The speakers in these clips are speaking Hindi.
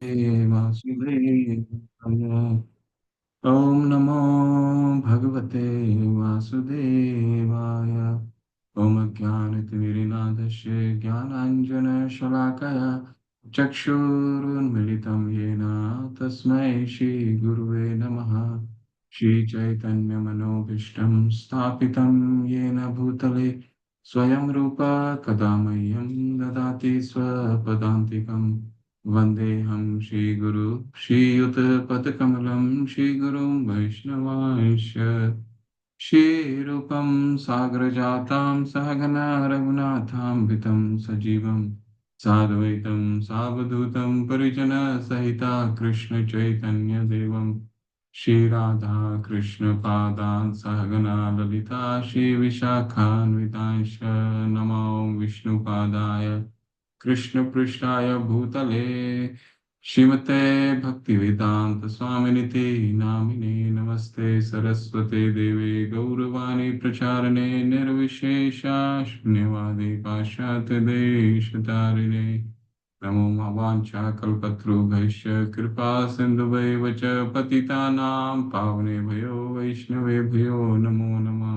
वासुदेवाय। ॐ नमो भगवते वासुदेवाय। ॐ अज्ञानतिमिरनादस्य ज्ञानाञ्जनशलाकया चक्षुरुन्मिलितं येन तस्मै श्रीगुरुवे नमः। श्रीचैतन्यमनोभीष्टं स्थापितं येन भूतले स्वयं रूप कदा मह्यं ददाति स्वपदान्तिकम्। वन्देऽहं श्रीगुरु श्रीयुतपदकमलं श्रीगुरुं वैष्णवांश्च श्रीरूपं सागरजातां सहगना रघुनाथान्वितं सजीवं साद्वैतं सावधूतं परिजनसहिता कृष्णचैतन्यदेवं श्रीराधा कृष्णपादान् सहगना ललिता श्रीविशाखान्वितांश्च नमो विष्णुपादाय कृष्णपृष्ठाय भूतले श्रीमते भक्तिवेदांत स्वामिनिति नामिने नमस्ते सरस्वते देवे गौरवाणी प्रचारणे निर्विशेषा शून्यवादी पाश्चात्य देशतारिणे नमो वाञ्छाकल्पतरुभ्यश्च कृपा सिन्धुभैव च पतितानां पावनेभ्यो वैष्णवेभ्यो नमो नमः।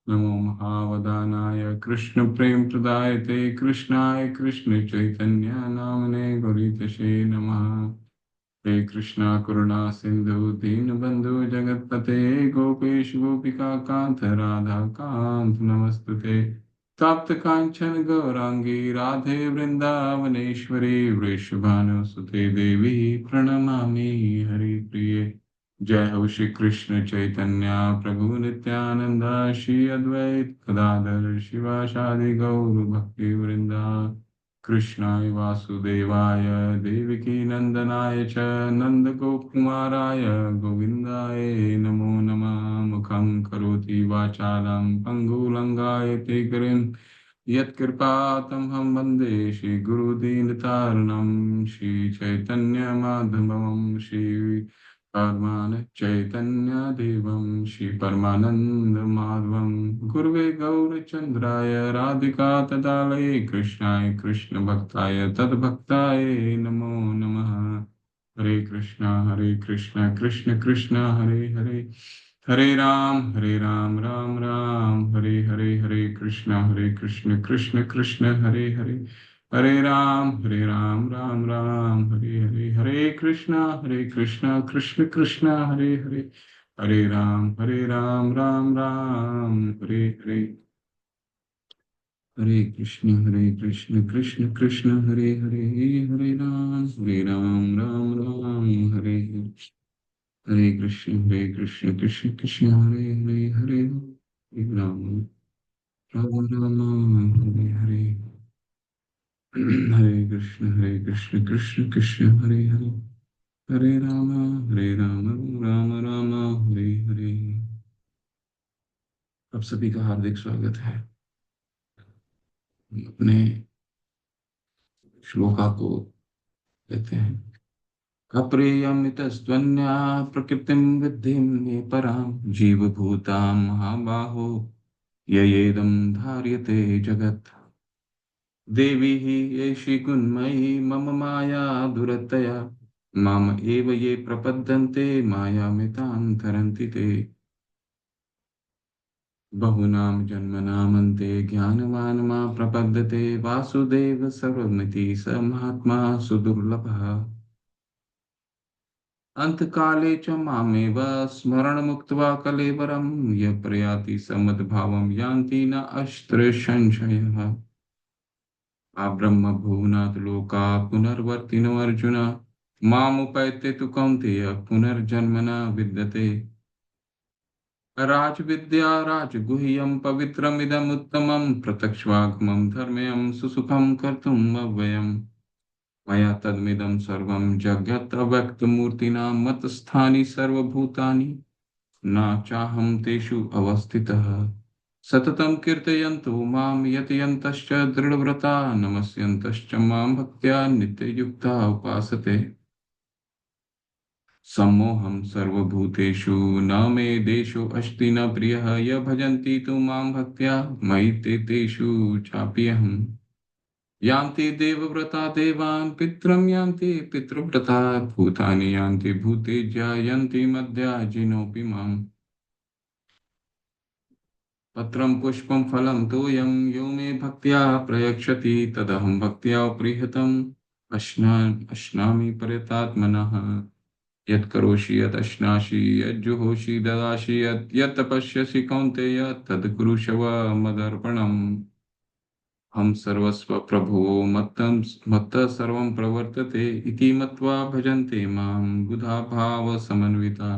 नमो महावदानाय कृष्णप्रेमप्रदायते कृष्णाय कृष्णचैतन्य नामने गौरीतशे नमः। हे कृष्णा करुणा सिंधु दीनबंधु जगत्पते गोपेश गोपिका कांत राधा कांत नमस्तुते। तप्त कांचन गौरांगी राधे वृंदावनेश्वरी वृषभानुसुते देवी प्रणमामि हरिप्रिये। जय हो श्री कृष्ण चैतन्य प्रभु नित्यानंद श्री अद्वैत गदाधर शिवासादि गौर भक्ति वृंदा कृष्णाय वासुदेवाय देवकी नंदनाय च नंद गोकुमाराय गोविंदाय नमो नमः। मुखं करोति वाचालं पंगुलंगायते गिरिं यत्कृपातमहं वन्दे श्रीगुरुदीनतारणं श्रीचैतन्यमाधवं श्री परमान चैतन्य देवं श्री परमानंद माधवं गुरुवे गौरचंद्राय राधिका तदालये कृष्णाय कृष्ण भक्ताय तद्भक्ताय नमो नमः। हरे कृष्ण कृष्ण कृष्ण हरे हरे हरे राम राम राम हरे हरे। हरे कृष्ण कृष्ण कृष्ण हरे हरे हरे राम राम राम हरे हरे। हरे कृष्णा कृष्ण कृष्ण हरे राम राम राम हरे हरे। हरे कृष्ण कृष्ण कृष्ण हरे हरे हरे राम राम राम हरे हरे। हरे कृष्ण कृष्ण कृष्ण हरे राम राम राम हरे हरे। हरे कृष्ण कृष्ण कृष्ण हरे राम राम राम हरे हरे। आप सभी का हार्दिक स्वागत है। अपने श्लोका को लेते हैं। अप्रियमितस्त्वन्या प्रकृतिं विद्धिं मे परां जीवभूतां महाबाहो ययेदं धार्यते जगत्। देवी हि एषि गुण्मयी मम माया दुरतया माम एव ये प्रपद्यन्ते मायामितां तरन्ति ते। बहुनां जन्मनामन्ते ज्ञानवान् मा प्रपद्यते वासुदेव सर्वमिति स महात्मा सुदुर्लभः। अन्तकाले च मामेव स्मरणमुक्त्वा कलेवरं यः प्रयाति स मद्भावं यान्ति न अत्र संशयः। आब्रह्म भुवनात् लोका पुनर्वर्तिनो अर्जुन मामुपैते तु कौन्तेय पुनर्जन्म न विद्यते। राजविद्या राजगुह्यं पवित्रमिदमुत्तमं प्रत्यक्ष्वागमं धर्म्यं सुसुखं कर्तुम् अव्ययम्। मया तद्मिदं सर्वं जगत् अव्यक्तमूर्तिना मतस्थानि सर्वभूतानि न चाहं तेषु अवस्थितः। सततं कीर्तयन्तु मां यतयन्तश्च दृढव्रता नमस्यन्तश्च मां भक्त्या नित्ययुक्ता उपासते। सम्मोहं सर्वभूतेषु न मे देशो अस्ति न प्रियः य भजन्ति तु मां भक्त्या मयि ते तेषु चाप्यहम्। यान्ति देवव्रता देवान् पितरं यान्ति पितृव्रता भूतानि यान्ति भूतेज्य यान्ति मद्याजिनोऽपि माम् पत्रं पुष्पं फलं तोयं यो मे भक्त्या प्रयच्छति तदहं भक्त्या प्रीहतम् अश्नामि परतात्मनः यत् करोषि यत् अश्नासि यज्जुहोषि ददासि यत् तपस्यसि कौन्तेय तत् कुरुष्व मदर्पणम् हम सर्वस्व प्रभुवो मत्तः सर्वं प्रवर्तते इति मत्वा भजन्ते मां बुधा भाव समन्विता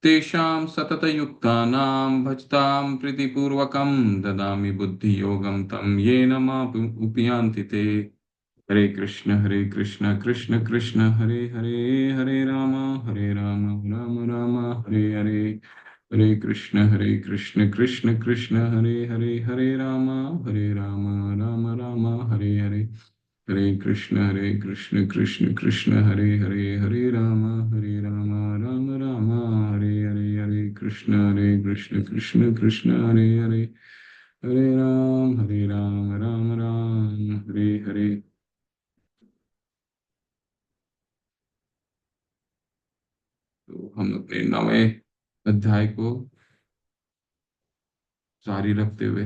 तेषां सततयुक्तानां भजतां प्रीतिपूर्वकं ददामि बुद्धियोगं तं येन उपयान्ति ते हरे कृष्ण कृष्ण कृष्ण हरे हरे हरे राम राम राम हरे हरे हरे कृष्ण कृष्ण कृष्ण हरे राम राम राम हरे हरे हरे कृष्ण कृष्ण कृष्ण हरे राम राम राम हरे हरे हरे कृष्ण कृष्ण कृष्ण हरे राम राम हरे हरे। तो हम अपने नवे अध्याय को जारी रखते हुए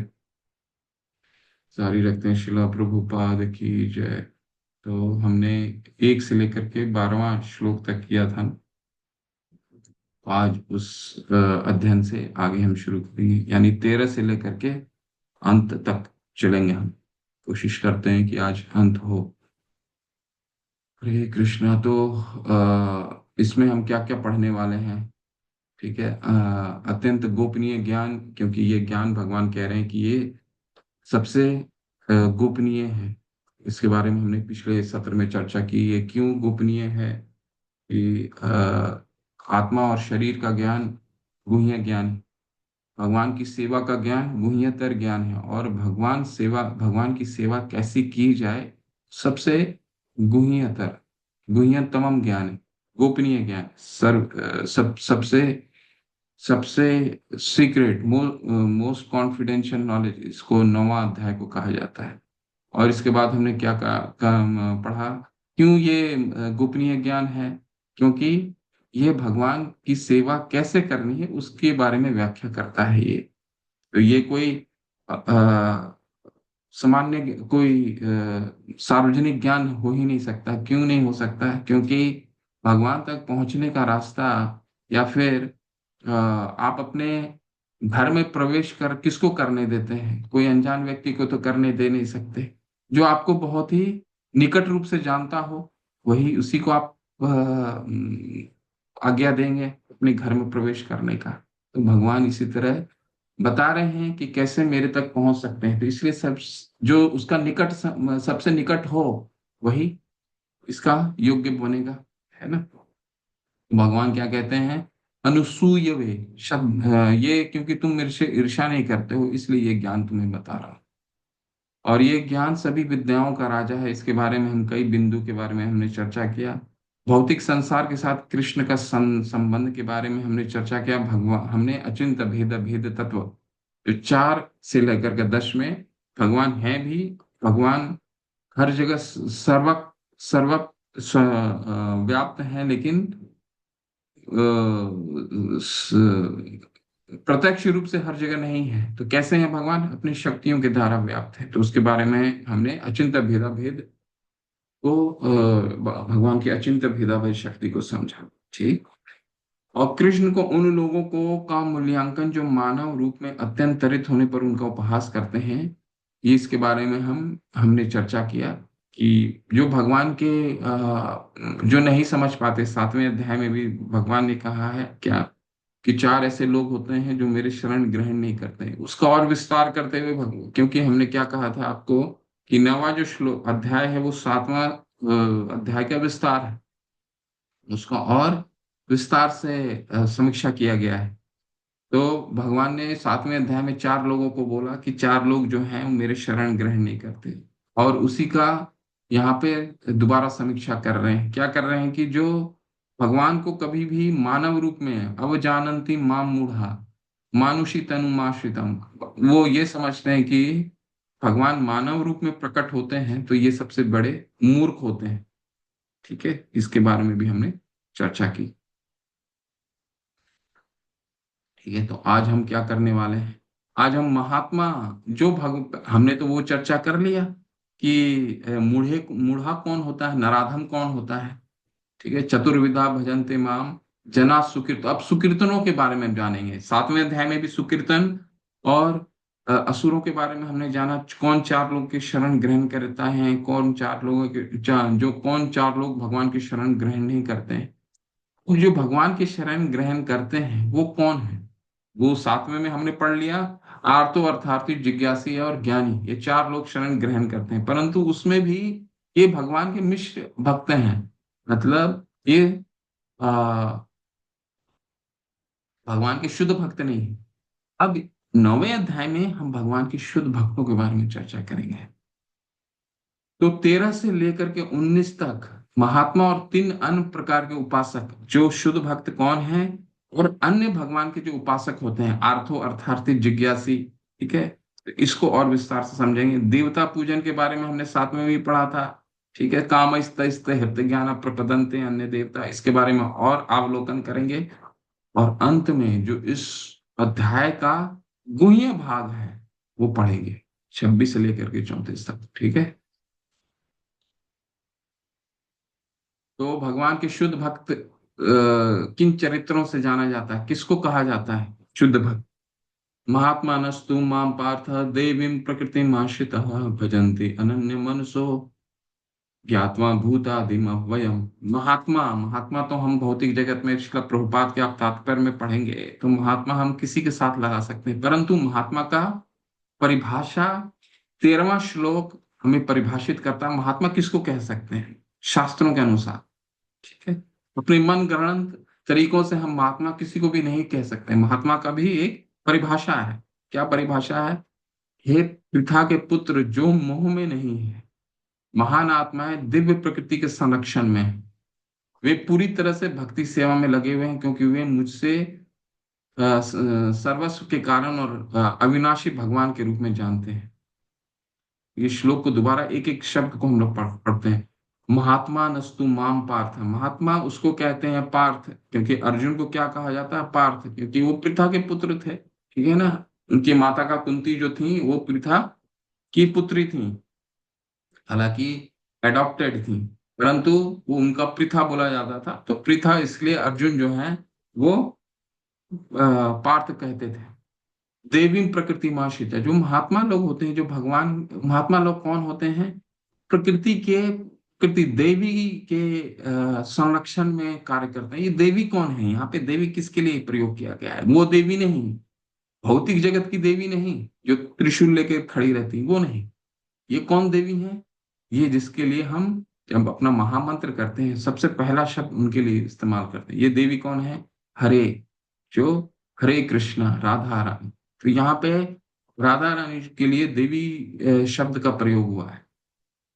जारी रखते हैं। शिला प्रभुपाद की जय। तो हमने 1 से लेकर के 12वां श्लोक तक किया था। आज उस अध्ययन से आगे हम शुरू करेंगे, यानी 13 से लेकर के अंत तक चलेंगे हम। कोशिश करते हैं कि आज अंत हो। हरे कृष्णा। तो इसमें हम क्या क्या पढ़ने वाले हैं? ठीक है। अत्यंत गोपनीय ज्ञान, क्योंकि ये ज्ञान भगवान कह रहे हैं कि ये सबसे गोपनीय है। इसके बारे में हमने पिछले सत्र में चर्चा की। ये क्यों गोपनीय है? कि आत्मा और शरीर का ज्ञान गुह्य ज्ञान है। भगवान की सेवा का ज्ञान गुह्यतर ज्ञान है, और भगवान की सेवा कैसी की जाए, सबसे गुह्यतर गुह्यतम ज्ञान है। गोपनीय ज्ञान सबसे सबसे सीक्रेट मोस्ट कॉन्फिडेंशियल नॉलेज, इसको 9वां अध्याय को कहा जाता है। और इसके बाद हमने क्या पढ़ा? क्यों ये गोपनीय ज्ञान है? क्योंकि ये भगवान की सेवा कैसे करनी है उसके बारे में व्याख्या करता है ये। तो ये कोई सामान्य कोई सार्वजनिक ज्ञान हो ही नहीं सकता। क्यों नहीं हो सकता? क्योंकि भगवान तक पहुंचने का रास्ता, या फिर आप अपने घर में प्रवेश कर किसको करने देते हैं? कोई अनजान व्यक्ति को तो करने दे नहीं सकते। जो आपको बहुत ही निकट रूप से जानता हो, वही उसी को आप आज्ञा देंगे अपने घर में प्रवेश करने का। तो भगवान इसी तरह बता रहे हैं कि कैसे मेरे तक पहुंच सकते हैं। तो इसलिए सब जो उसका सबसे निकट हो, वही इसका योग्य बनेगा, है ना? भगवान क्या कहते हैं? अनुसूय वे शब्द, ये क्योंकि तुम मेरे से ईर्ष्या नहीं करते हो, इसलिए ये ज्ञान तुम्हें बता रहा हूं। और ये ज्ञान सभी विद्याओं का राजा है। इसके बारे में हम कई बिंदु के बारे में हमने चर्चा किया। भौतिक संसार के साथ कृष्ण का संबंध के बारे में हमने चर्चा किया। भगवान हमने अचिंत भेद भेद तत्व, जो 4 से लेकर के 10 में भगवान है भी। भगवान हर जगह सर्व सर्व व्याप्त है, लेकिन प्रत्यक्ष रूप से हर जगह नहीं है। तो कैसे हैं भगवान? अपनी शक्तियों के द्वारा व्याप्त है। तो उसके बारे में हमने अचिंत भेदा भेद को भगवान की अचिंत भेदा भेद शक्ति को समझा। ठीक। और कृष्ण को उन लोगों को का मूल्यांकन जो मानव रूप में अत्यंत त्वरित होने पर उनका उपहास करते हैं, ये इसके बारे में हमने चर्चा किया कि जो भगवान के जो नहीं समझ पाते, 7वें अध्याय में भी भगवान ने कहा है क्या कि 4 ऐसे लोग होते हैं जो मेरे शरण ग्रहण नहीं करते हैं। उसका और विस्तार करते हुए क्योंकि हमने क्या कहा था आपको कि 9वां जो श्लोक अध्याय है वो 7वां अध्याय का विस्तार है। उसका और विस्तार से समीक्षा किया गया है। तो भगवान ने 7वें अध्याय में 4 लोगों को बोला कि 4 लोग जो हैं वो मेरे शरण ग्रहण नहीं करते। और उसी का यहाँ पे दोबारा समीक्षा कर रहे हैं। क्या कर रहे हैं? कि जो भगवान को कभी भी मानव रूप में अवजानन्ति माम मूढ़ा मानुषी तनुमाश्रितम, वो ये समझते हैं कि भगवान मानव रूप में प्रकट होते हैं तो ये सबसे बड़े मूर्ख होते हैं। ठीक है, इसके बारे में भी हमने चर्चा की। ठीक है, तो आज हम क्या करने वाले हैं? आज हम महात्मा जो भग हमने तो वो चर्चा कर लिया कि मूढ़ा कौन होता है, नराधम कौन होता है। ठीक है, चतुर्विधा भजन्ते माम जना सुकीर्त। अब सुकीर्तनों के बारे में हम जानेंगे। 7वें अध्याय में भी सुकीर्तन और असुरों के बारे में हमने जाना। कौन चार लोग की शरण ग्रहण करता है, कौन चार लोगों के जो कौन चार लोग भगवान की शरण ग्रहण नहीं करते हैं। और जो भगवान की शरण ग्रहण करते हैं वो कौन है? वो 7वें में हमने पढ़ लिया। आर्तो अर्थार्थी जिज्ञासी और ज्ञानी, ये चार लोग शरण ग्रहण करते हैं, परंतु उसमें भी ये भगवान के मिश्र भक्त हैं। मतलब ये आ, भगवान के शुद्ध भक्त नहीं है। अब 9वें अध्याय में हम भगवान के शुद्ध भक्तों के बारे में चर्चा करेंगे। तो 13 से लेकर के 19 तक महात्मा और 3 अन्य प्रकार के उपासक, जो शुद्ध भक्त कौन है, और अन्य भगवान के जो उपासक होते हैं, आर्थो अर्थार्थी जिज्ञासी। ठीक है, तो इसको और विस्तार से समझेंगे। देवता पूजन के बारे में हमने 7वें में भी पढ़ा था। ठीक है, काम स्त हृदय ज्ञान प्रपदंते अन्य देवता, इसके बारे में और अवलोकन करेंगे। और अंत में जो इस अध्याय का गुह्य भाग है वो पढ़ेंगे, 26 से लेकर के 34 तक। ठीक है, तो भगवान के शुद्ध भक्त किन चरित्रों से जाना जाता है, किसको कहा जाता है शुद्ध भक्त? महात्मा नस्तु माम पार्थ देवीं प्रकृति आश्रितः भजन्ति अनन्य मनसो ज्ञात्वा भूतादिम अव्ययम। महात्मा, महात्मा तो हम भौतिक जगत में श्रील प्रभुपाद के आप तात्पर्य में पढ़ेंगे, तो महात्मा हम किसी के साथ लगा सकते हैं, परंतु महात्मा का परिभाषा 13वां श्लोक हमें परिभाषित करता है। महात्मा किसको कह सकते हैं शास्त्रों के अनुसार? ठीक है, अपने मन गढ़ंत तरीकों से हम महात्मा किसी को भी नहीं कह सकते। महात्मा का भी एक परिभाषा है। क्या परिभाषा है? हे पृथा के पुत्र, जो मोह में नहीं है, महान आत्माएं दिव्य प्रकृति के संरक्षण में हैं। वे पूरी तरह से भक्ति सेवा में लगे हुए हैं, क्योंकि वे मुझसे सर्वस्व के कारण और अविनाशी भगवान के रूप में जानते हैं। ये श्लोक को दोबारा एक एक शब्द को हम लोग पढ़ते हैं। महात्मा नस्तु माम पार्थ, महात्मा उसको कहते हैं पार्थ, क्योंकि अर्जुन को क्या कहा जाता है? पार्थ, क्योंकि वो पृथा के पुत्र थे। ठीक है ना, उनकी माता का कुंती जो थी वो पृथा की पुत्री थी, हालांकि एडॉप्टेड थी, परंतु वो उनका पृथा बोला जाता था, तो पृथा इसलिए अर्जुन जो है वो पार्थ कहते थे। देवी प्रकृति माशित, जो महात्मा लोग होते हैं, जो भगवान, महात्मा लोग कौन होते हैं? प्रकृति के, प्रकृति देवी के संरक्षण में कार्य करते हैं। ये देवी कौन है? यहाँ पे देवी किसके लिए प्रयोग किया गया है? वो देवी नहीं, भौतिक जगत की देवी नहीं जो त्रिशूल लेके खड़ी रहती, वो नहीं। ये कौन देवी है? ये जिसके लिए हम जब अपना महामंत्र करते हैं सबसे पहला शब्द उनके लिए इस्तेमाल करते हैं। ये देवी कौन है? हरे, जो हरे कृष्णा राधा रानी। तो यहाँ पे राधा रानी के लिए देवी शब्द का प्रयोग हुआ है।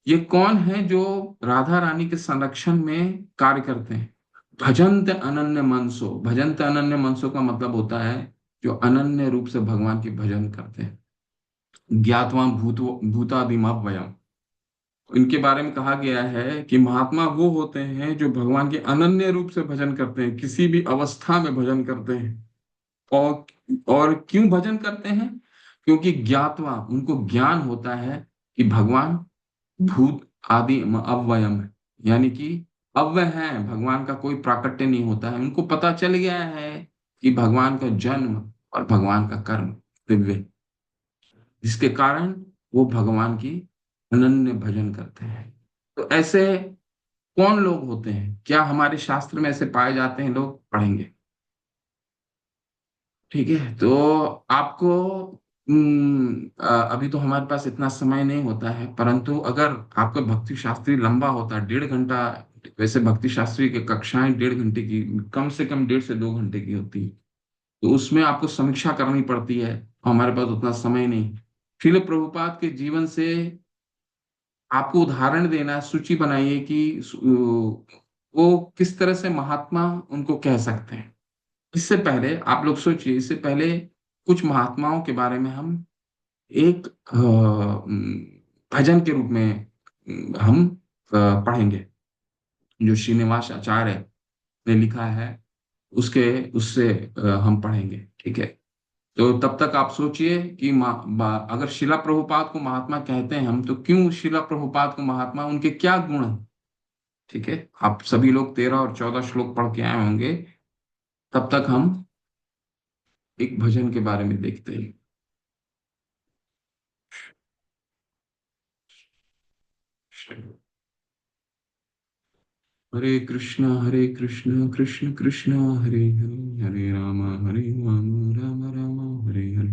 ये कौन है जो राधा रानी के संरक्षण में कार्य करते हैं? भजंत अनन्य मनसो, भजंत अनन्य मनसो का मतलब होता है जो अनन्य रूप से भगवान की भजन करते हैं। ज्ञातवान भूतादिमव्ययम, इनके बारे में कहा गया है कि महात्मा वो होते हैं जो भगवान के अनन्य रूप से भजन करते हैं, किसी भी अवस्था में भजन करते हैं। और और क्यों भजन करते हैं? क्योंकि ज्ञातवा, उनको ज्ञान होता है कि भगवान भूत आदि अव्ययम है, यानी कि अव्यय है, भगवान का कोई प्राकट्य नहीं होता है। उनको पता चल गया है कि भगवान का जन्म और भगवान का कर्म दिव्य है, जिसके कारण वो भगवान की अनन्य भजन करते हैं। तो ऐसे कौन लोग होते हैं? क्या हमारे शास्त्र में ऐसे पाए जाते हैं लोग? पढ़ेंगे। ठीक है, तो आपको अभी तो हमारे पास इतना समय नहीं होता है, परंतु अगर आपका भक्ति शास्त्री लंबा होता है, 1.5 घंटा, वैसे भक्ति शास्त्री की कक्षाएं 1.5 घंटे की, कम से कम 1.5 से 2 घंटे की होती है, तो उसमें आपको समीक्षा करनी पड़ती है। हमारे पास उतना समय नहीं। फिर प्रभुपाद के जीवन से आपको उदाहरण देना है, सूची बनाइए कि वो किस तरह से महात्मा उनको कह सकते हैं। इससे पहले आप लोग सोचिए, इससे पहले कुछ महात्माओं के बारे में हम एक भजन के रूप में हम पढ़ेंगे, जो श्रीनिवास आचार्य ने लिखा है, उसके उससे हम पढ़ेंगे। ठीक है। तो तब तक आप सोचिए कि अगर शिला प्रभुपाद को महात्मा कहते हैं हम, तो क्यों शिला प्रभुपाद को महात्मा, उनके क्या गुण हैं? ठीक है। आप सभी लोग 13 और 14 श्लोक पढ़ के आए होंगे। तब तक हम एक भजन के बारे में देखते हैं। हरे कृष्ण कृष्ण कृष्ण हरे हरे, हरे राम राम हरे हरे,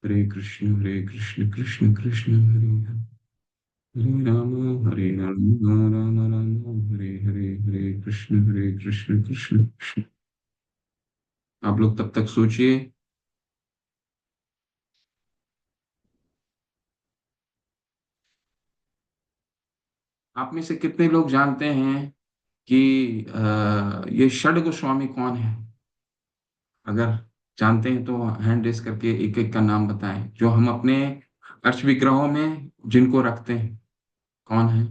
हरे कृष्ण कृष्ण कृष्ण हरे हरे, हरे राम राम हरे हरे, हरे कृष्ण कृष्ण कृष्ण। आप लोग तब तक सोचिए। आप में से कितने लोग जानते हैं कि ये षड गोस्वामी कौन है? अगर जानते हैं तो हैंड रेस करके एक एक का नाम बताएं, जो हम अपने अर्च विग्रहों में जिनको रखते हैं। कौन है?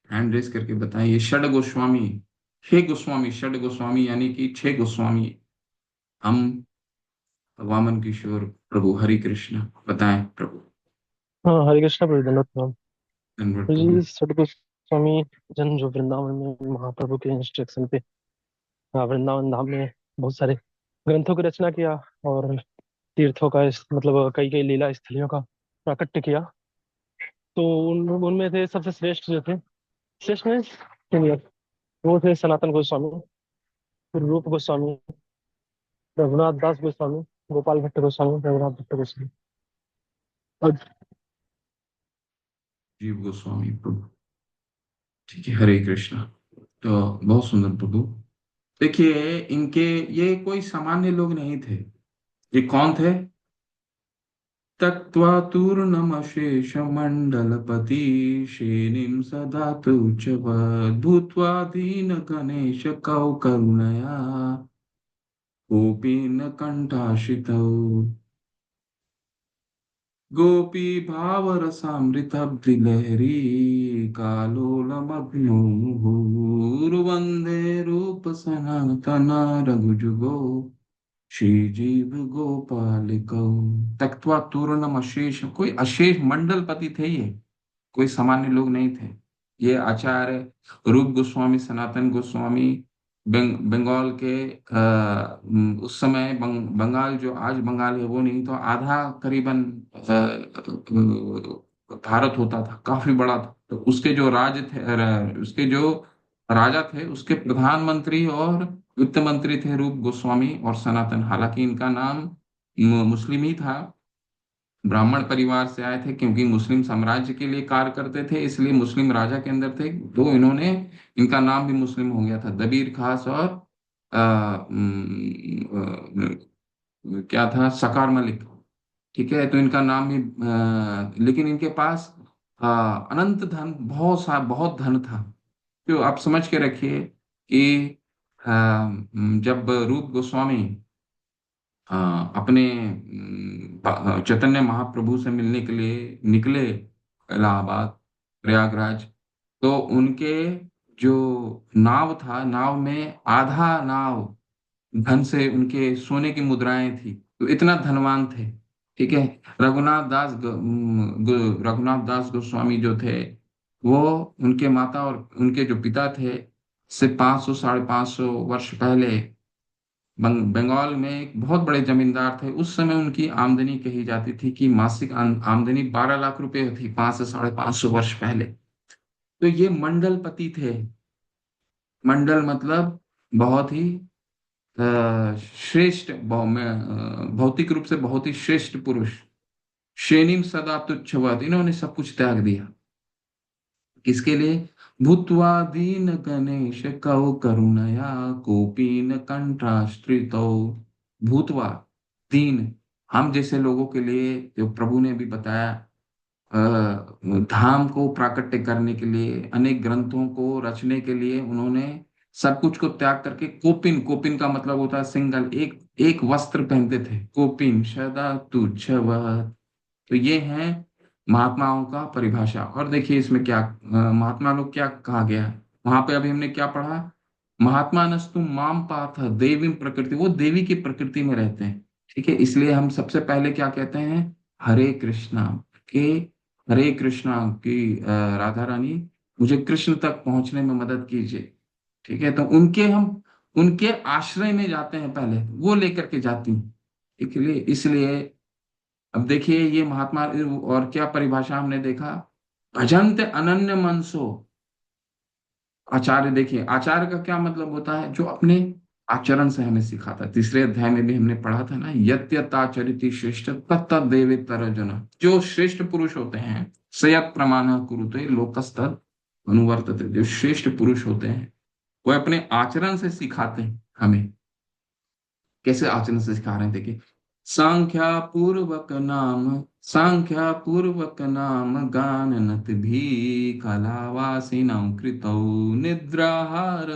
हैंड रेस करके बताएं। ये षड गोस्वामी, 6 गोस्वामी, षड गोस्वामी यानी कि 6 गोस्वामी। हम वामन किशोर प्रभु हरि कृष्ण, बताएं प्रभु। हाँ, हरे कृष्णा प्रभु, दंडवत प्रणाम। धन्यवाद तो प्रभु। ये सदगुरु स्वामी जन जो वृंदावन में महाप्रभु के इंस्ट्रक्शन पे वृंदावन धाम में बहुत सारे ग्रंथों की रचना किया और तीर्थों का मतलब कई कई लीला स्थलियों का प्राकट्य किया। तो उनमें थे सबसे श्रेष्ठ जो थे, श्रेष्ठ में सीनियर, वो थे सनातन गोस्वामी, फिर रूप गोस्वामी, रघुनाथ दास गोस्वामी, गोपाल भट्ट गोस्वामी, रघुनाथ भट्ट गोस्वामी और जीव गोस्वामी प्रभु। ठीक है, हरे कृष्णा। तो बहुत सुंदर प्रभु। देखिए, इनके ये कोई सामान्य लोग नहीं थे। ये कौन थे? त्यक्त्वा तूर्णमशेषमण्डलपति श्रेणिं सदा तुच्छवद् भूत्वा दीनगणेश कौ करुणया गोपीन कण्ठाश्रितौ गोपी भावरसामृतब्धिलहरी कालोलमग्नो मुहुर्वन्दे रूप सनातन रघुजुगो श्रीजीव गोपालिकौ। तक्त्वा तूर्णम अशेष, कोई अशेष मंडलपति थे ये, कोई सामान्य लोग नहीं थे। ये आचार्य रूप गोस्वामी, सनातन गोस्वामी बंगाल के उस समय बंगाल, जो आज बंगाल है वो नहीं तो आधा करीबन भारत होता था, काफी बड़ा था। तो उसके जो राज थे, उसके जो राजा थे, उसके प्रधानमंत्री और वित्त मंत्री थे रूप गोस्वामी और सनातन। हालांकि इनका नाम मुस्लिम ही था, ब्राह्मण परिवार से आए थे, क्योंकि मुस्लिम साम्राज्य के लिए कार्य करते थे, इसलिए मुस्लिम राजा के अंदर थे। तो इन्होंने, इनका नाम भी मुस्लिम हो गया था, दबीर खास और क्या था, सकार मलिक। ठीक है। तो इनका नाम भी लेकिन इनके पास अनंत धन, बहुत धन था। तो आप समझ के रखिए कि जब रूप गोस्वामी अपने चैतन्य महाप्रभु से मिलने के लिए निकले इलाहाबाद, प्रयागराज, तो उनके जो नाव था, नाव में आधा नाव धन से, उनके सोने की मुद्राएं थी, तो इतना धनवान थे। ठीक है। रघुनाथ दास गोस्वामी जो थे, वो, उनके माता और उनके जो पिता थे, से 500 550 वर्ष पहले बंगाल में एक बहुत बड़े जमींदार थे। उस समय उनकी आमदनी कही जाती थी कि मासिक आमदनी 12 लाख रुपए थी, 500 से 550 वर्ष पहले। तो ये मंडलपति थे। मंडल मतलब बहुत ही श्रेष्ठ, भौतिक रूप से बहुत ही श्रेष्ठ पुरुष। श्रेणीम सदा तुच्छवत, इन्होंने सब कुछ त्याग दिया। किसके लिए? भूत्वा दीन गणेश कौ करुणया कोपीन कंठाश्रितौ। भूतवा दीन, हम जैसे लोगों के लिए, जो प्रभु ने भी बताया, धाम को प्राकट्य करने के लिए, अनेक ग्रंथों को रचने के लिए उन्होंने सब कुछ को त्याग करके कोपिन, कोपिन का मतलब होता है सिंगल, एक एक वस्त्र पहनते थे, कोपिन सदा तुच्छ वह। तो ये है महात्माओं का परिभाषा। और देखिए इसमें क्या महात्मा लोग क्या कहा गया है वहां पे, अभी हमने क्या पढ़ा, महात्मा नस्तु माम पार्थ देवी प्रकृति, वो देवी की प्रकृति में रहते हैं। ठीक है, इसलिए हम सबसे पहले क्या कहते हैं, हरे कृष्णा के, हरे कृष्णा की राधा रानी मुझे कृष्ण तक पहुंचने में मदद कीजिए। ठीक है, तो उनके आश्रय में जाते हैं, पहले वो लेकर के जाती हैं। इसलिए इसलिए अब देखिए ये महात्मा, और क्या परिभाषा हमने देखा, भजंत अनन्य मनसो। आचार्य, देखिए आचार्य का क्या मतलब होता है, जो अपने आचरण से हमें सिखाता है। तीसरे अध्याय में भी हमने पढ़ा था ना, यत्यताचरिति श्रेष्ठ तत्त देवेतर जन, जो श्रेष्ठ पुरुष होते हैं, सयत प्रमाण कुरुते लोकस्तद अनुवर्तते, जो श्रेष्ठ पुरुष होते हैं वो अपने आचरण से सिखाते हैं हमें। कैसे आचरण से सिखा रहे हैं, देखिए, सांख्या पूर्वक नाम, सांख्या पूर्वक नाम गाननत भी कलावासिनौ कृतौ निद्राहार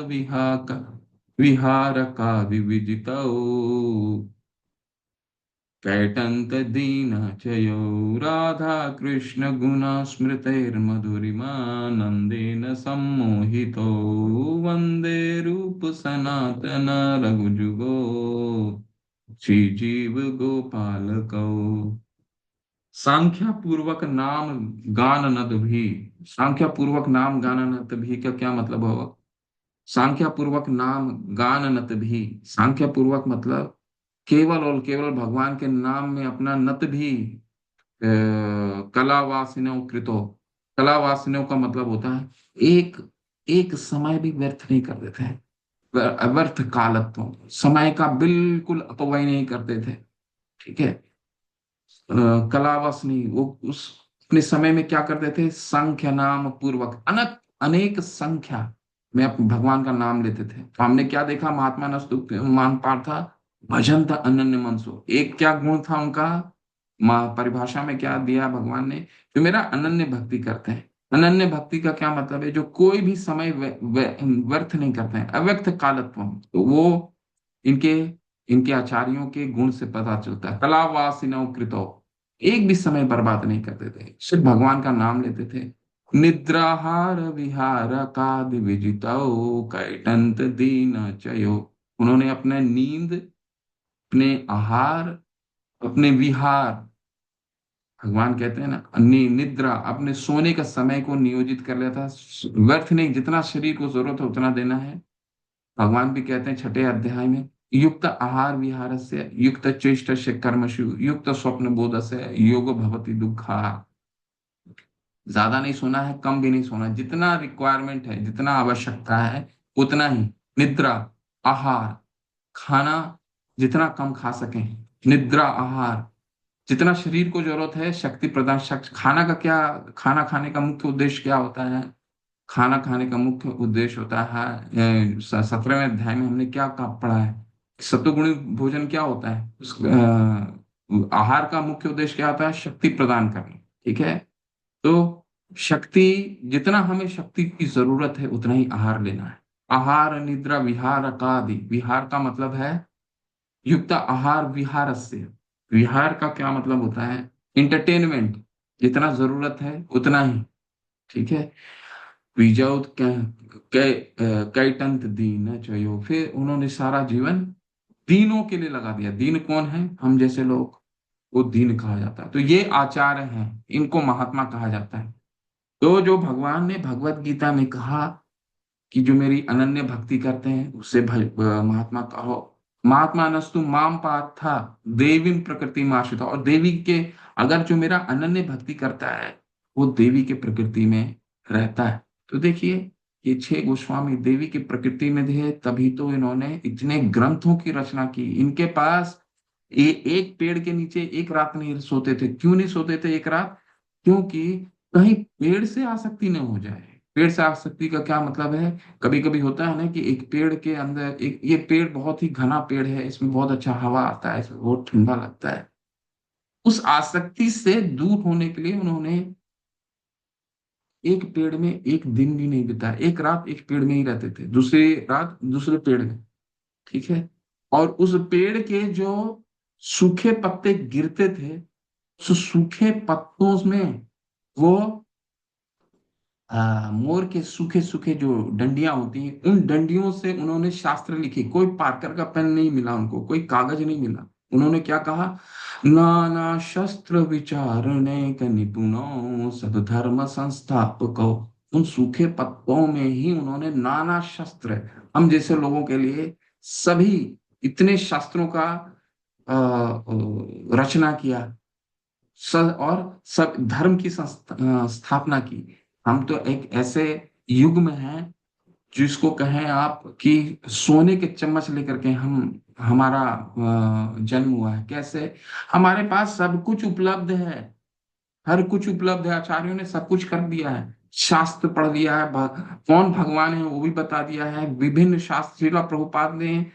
विहार का विविजितौ कैटंत दीन चयो राधा कृष्ण गुण स्मृतिर्मधुरिमा नंदेन सम्मोहितो वंदे रूप सनातन रघुजुगो श्री जीव गोपाल को। सांख्या पूर्वक नाम गान नद भी, सांख्या पूर्वक नाम गान नत भी का क्या मतलब होगा, सांख्या पूर्वक नाम गान नत भी, सांख्या पूर्वक मतलब केवल और केवल भगवान के नाम में अपना नत भी कलावासिनों कृतो, कलावासिनों का मतलब होता है एक एक समय भी व्यर्थ नहीं कर देते हैं, व्यर्थ कालत्व, समय का बिल्कुल अपव्यय नहीं करते थे। ठीक है, कलावश नहीं, वो उस अपने समय में क्या करते थे, संख्या नाम पूर्वक अनक अनेक संख्या में भगवान का नाम लेते थे। तो हमने क्या देखा, महात्मा नस्तु मान पार्था भजन था अनन्य मनसो, एक क्या गुण था उनका, परिभाषा में क्या दिया भगवान ने, जो मेरा अनन्य भक्ति करते हैं। अनन्य भक्ति का क्या मतलब है, जो कोई भी समय व्यर्थ नहीं करते हैं, अव्यक्त कालत्व। तो वो इनके इनके आचार्यों के गुण से पता चलता है। कलावासिनो कृतो, एक भी समय बर्बाद नहीं करते थे, सिर्फ भगवान का नाम लेते थे। निद्राहार विहार कादि विजितो कैटंत दीन चयो, उन्होंने अपने नींद, अपने आहार, अपने विहार, भगवान कहते हैं ना निद्रा, अपने सोने का समय को नियोजित कर लिया था, व्यर्थ नहीं, जितना शरीर को जरूरत है उतना देना है। भगवान भी कहते हैं छठे अध्याय में, युक्त आहार विहार से युक्त चेष्ट से कर्मशु युक्त स्वप्न बोध से योग भवति दुखा। ज्यादा नहीं सोना है, कम भी नहीं सोना है, जितना रिक्वायरमेंट है, जितना आवश्यकता है उतना ही। निद्रा, आहार, खाना जितना कम खा सकें, निद्रा आहार, जितना शरीर को जरूरत है शक्ति प्रदान, खाना का क्या, खाना खाने का मुख्य उद्देश्य क्या होता है, खाना खाने का मुख्य उद्देश्य होता है, 17वें अध्याय में हमने क्या पढ़ा है, सत्वगुणी भोजन क्या होता है, आहार का मुख्य उद्देश्य क्या होता है, शक्ति प्रदान करना। ठीक है, तो शक्ति, जितना हमें शक्ति की जरूरत है उतना ही आहार लेना है। आहार निद्रा विहार का आदि, विहार का मतलब है युक्त आहार विहार से, विहार का क्या मतलब होता है, इंटरटेनमेंट, जितना जरूरत है उतना ही। ठीक है, विजौत कैटंत दीन चयो, फिर उन्होंने सारा जीवन दीनों के लिए लगा दिया। दीन कौन है, हम जैसे लोग, वो दीन कहा जाता है। तो ये आचार्य हैं, इनको महात्मा कहा जाता है। तो जो भगवान ने भगवत गीता में कहा कि जो मेरी अनन्य भक्ति करते हैं उससे महात्मा कहो, महात्मा नस्तु माम पार्था देवी प्रकृति में आश्रित, और देवी के, अगर जो मेरा अनन्य भक्ति करता है वो देवी के प्रकृति में रहता है। तो देखिए ये छह गोस्वामी देवी की प्रकृति में थे, तभी तो इन्होंने इतने ग्रंथों की रचना की। इनके पास एक पेड़ के नीचे एक रात नहीं सोते थे। क्यों नहीं सोते थे एक रात, क्योंकि कहीं पेड़ से आसक्ति न हो जाए। पेड़ से आसक्ति का क्या मतलब है, कभी कभी होता है ना कि एक पेड़ के अंदर, एक ये पेड़ बहुत ही घना पेड़ है, इसमें बहुत अच्छा हवा आता है, इसमें बहुत ठंडा लगता है, उस आसक्ति से दूर होने के लिए उन्होंने एक पेड़ में एक दिन भी नहीं बिताया, एक रात एक पेड़ में ही रहते थे, दूसरी रात दूसरे पेड़ में। ठीक है। और उस पेड़ के जो सूखे पत्ते गिरते थे, उस सूखे पत्तों में वो मोर के सूखे सूखे जो डंडियां होती हैं, उन डंडियों से उन्होंने शास्त्र लिखे। कोई पार्कर का पेन नहीं मिला उनको, कोई कागज नहीं मिला। उन्होंने क्या कहा? नाना शस्त्र विचारणे क निपुणों सब धर्म संस्थापको। उन सूखे पत्तों में ही उन्होंने नाना शस्त्र, हम जैसे लोगों के लिए सभी इतने शास्त्रों का रचना किया। और सब धर्म की स्थापना की। हम तो एक ऐसे युग में हैं जिसको कहें आप कि सोने के चम्मच लेकर के हम हमारा जन्म हुआ है। कैसे? हमारे पास सब कुछ उपलब्ध है, हर कुछ उपलब्ध है। आचार्यों ने सब कुछ कर दिया है, शास्त्र पढ़ लिया है, कौन भगवान है वो भी बता दिया है। विभिन्न शास्त्र, श्रीला प्रभुपाद ने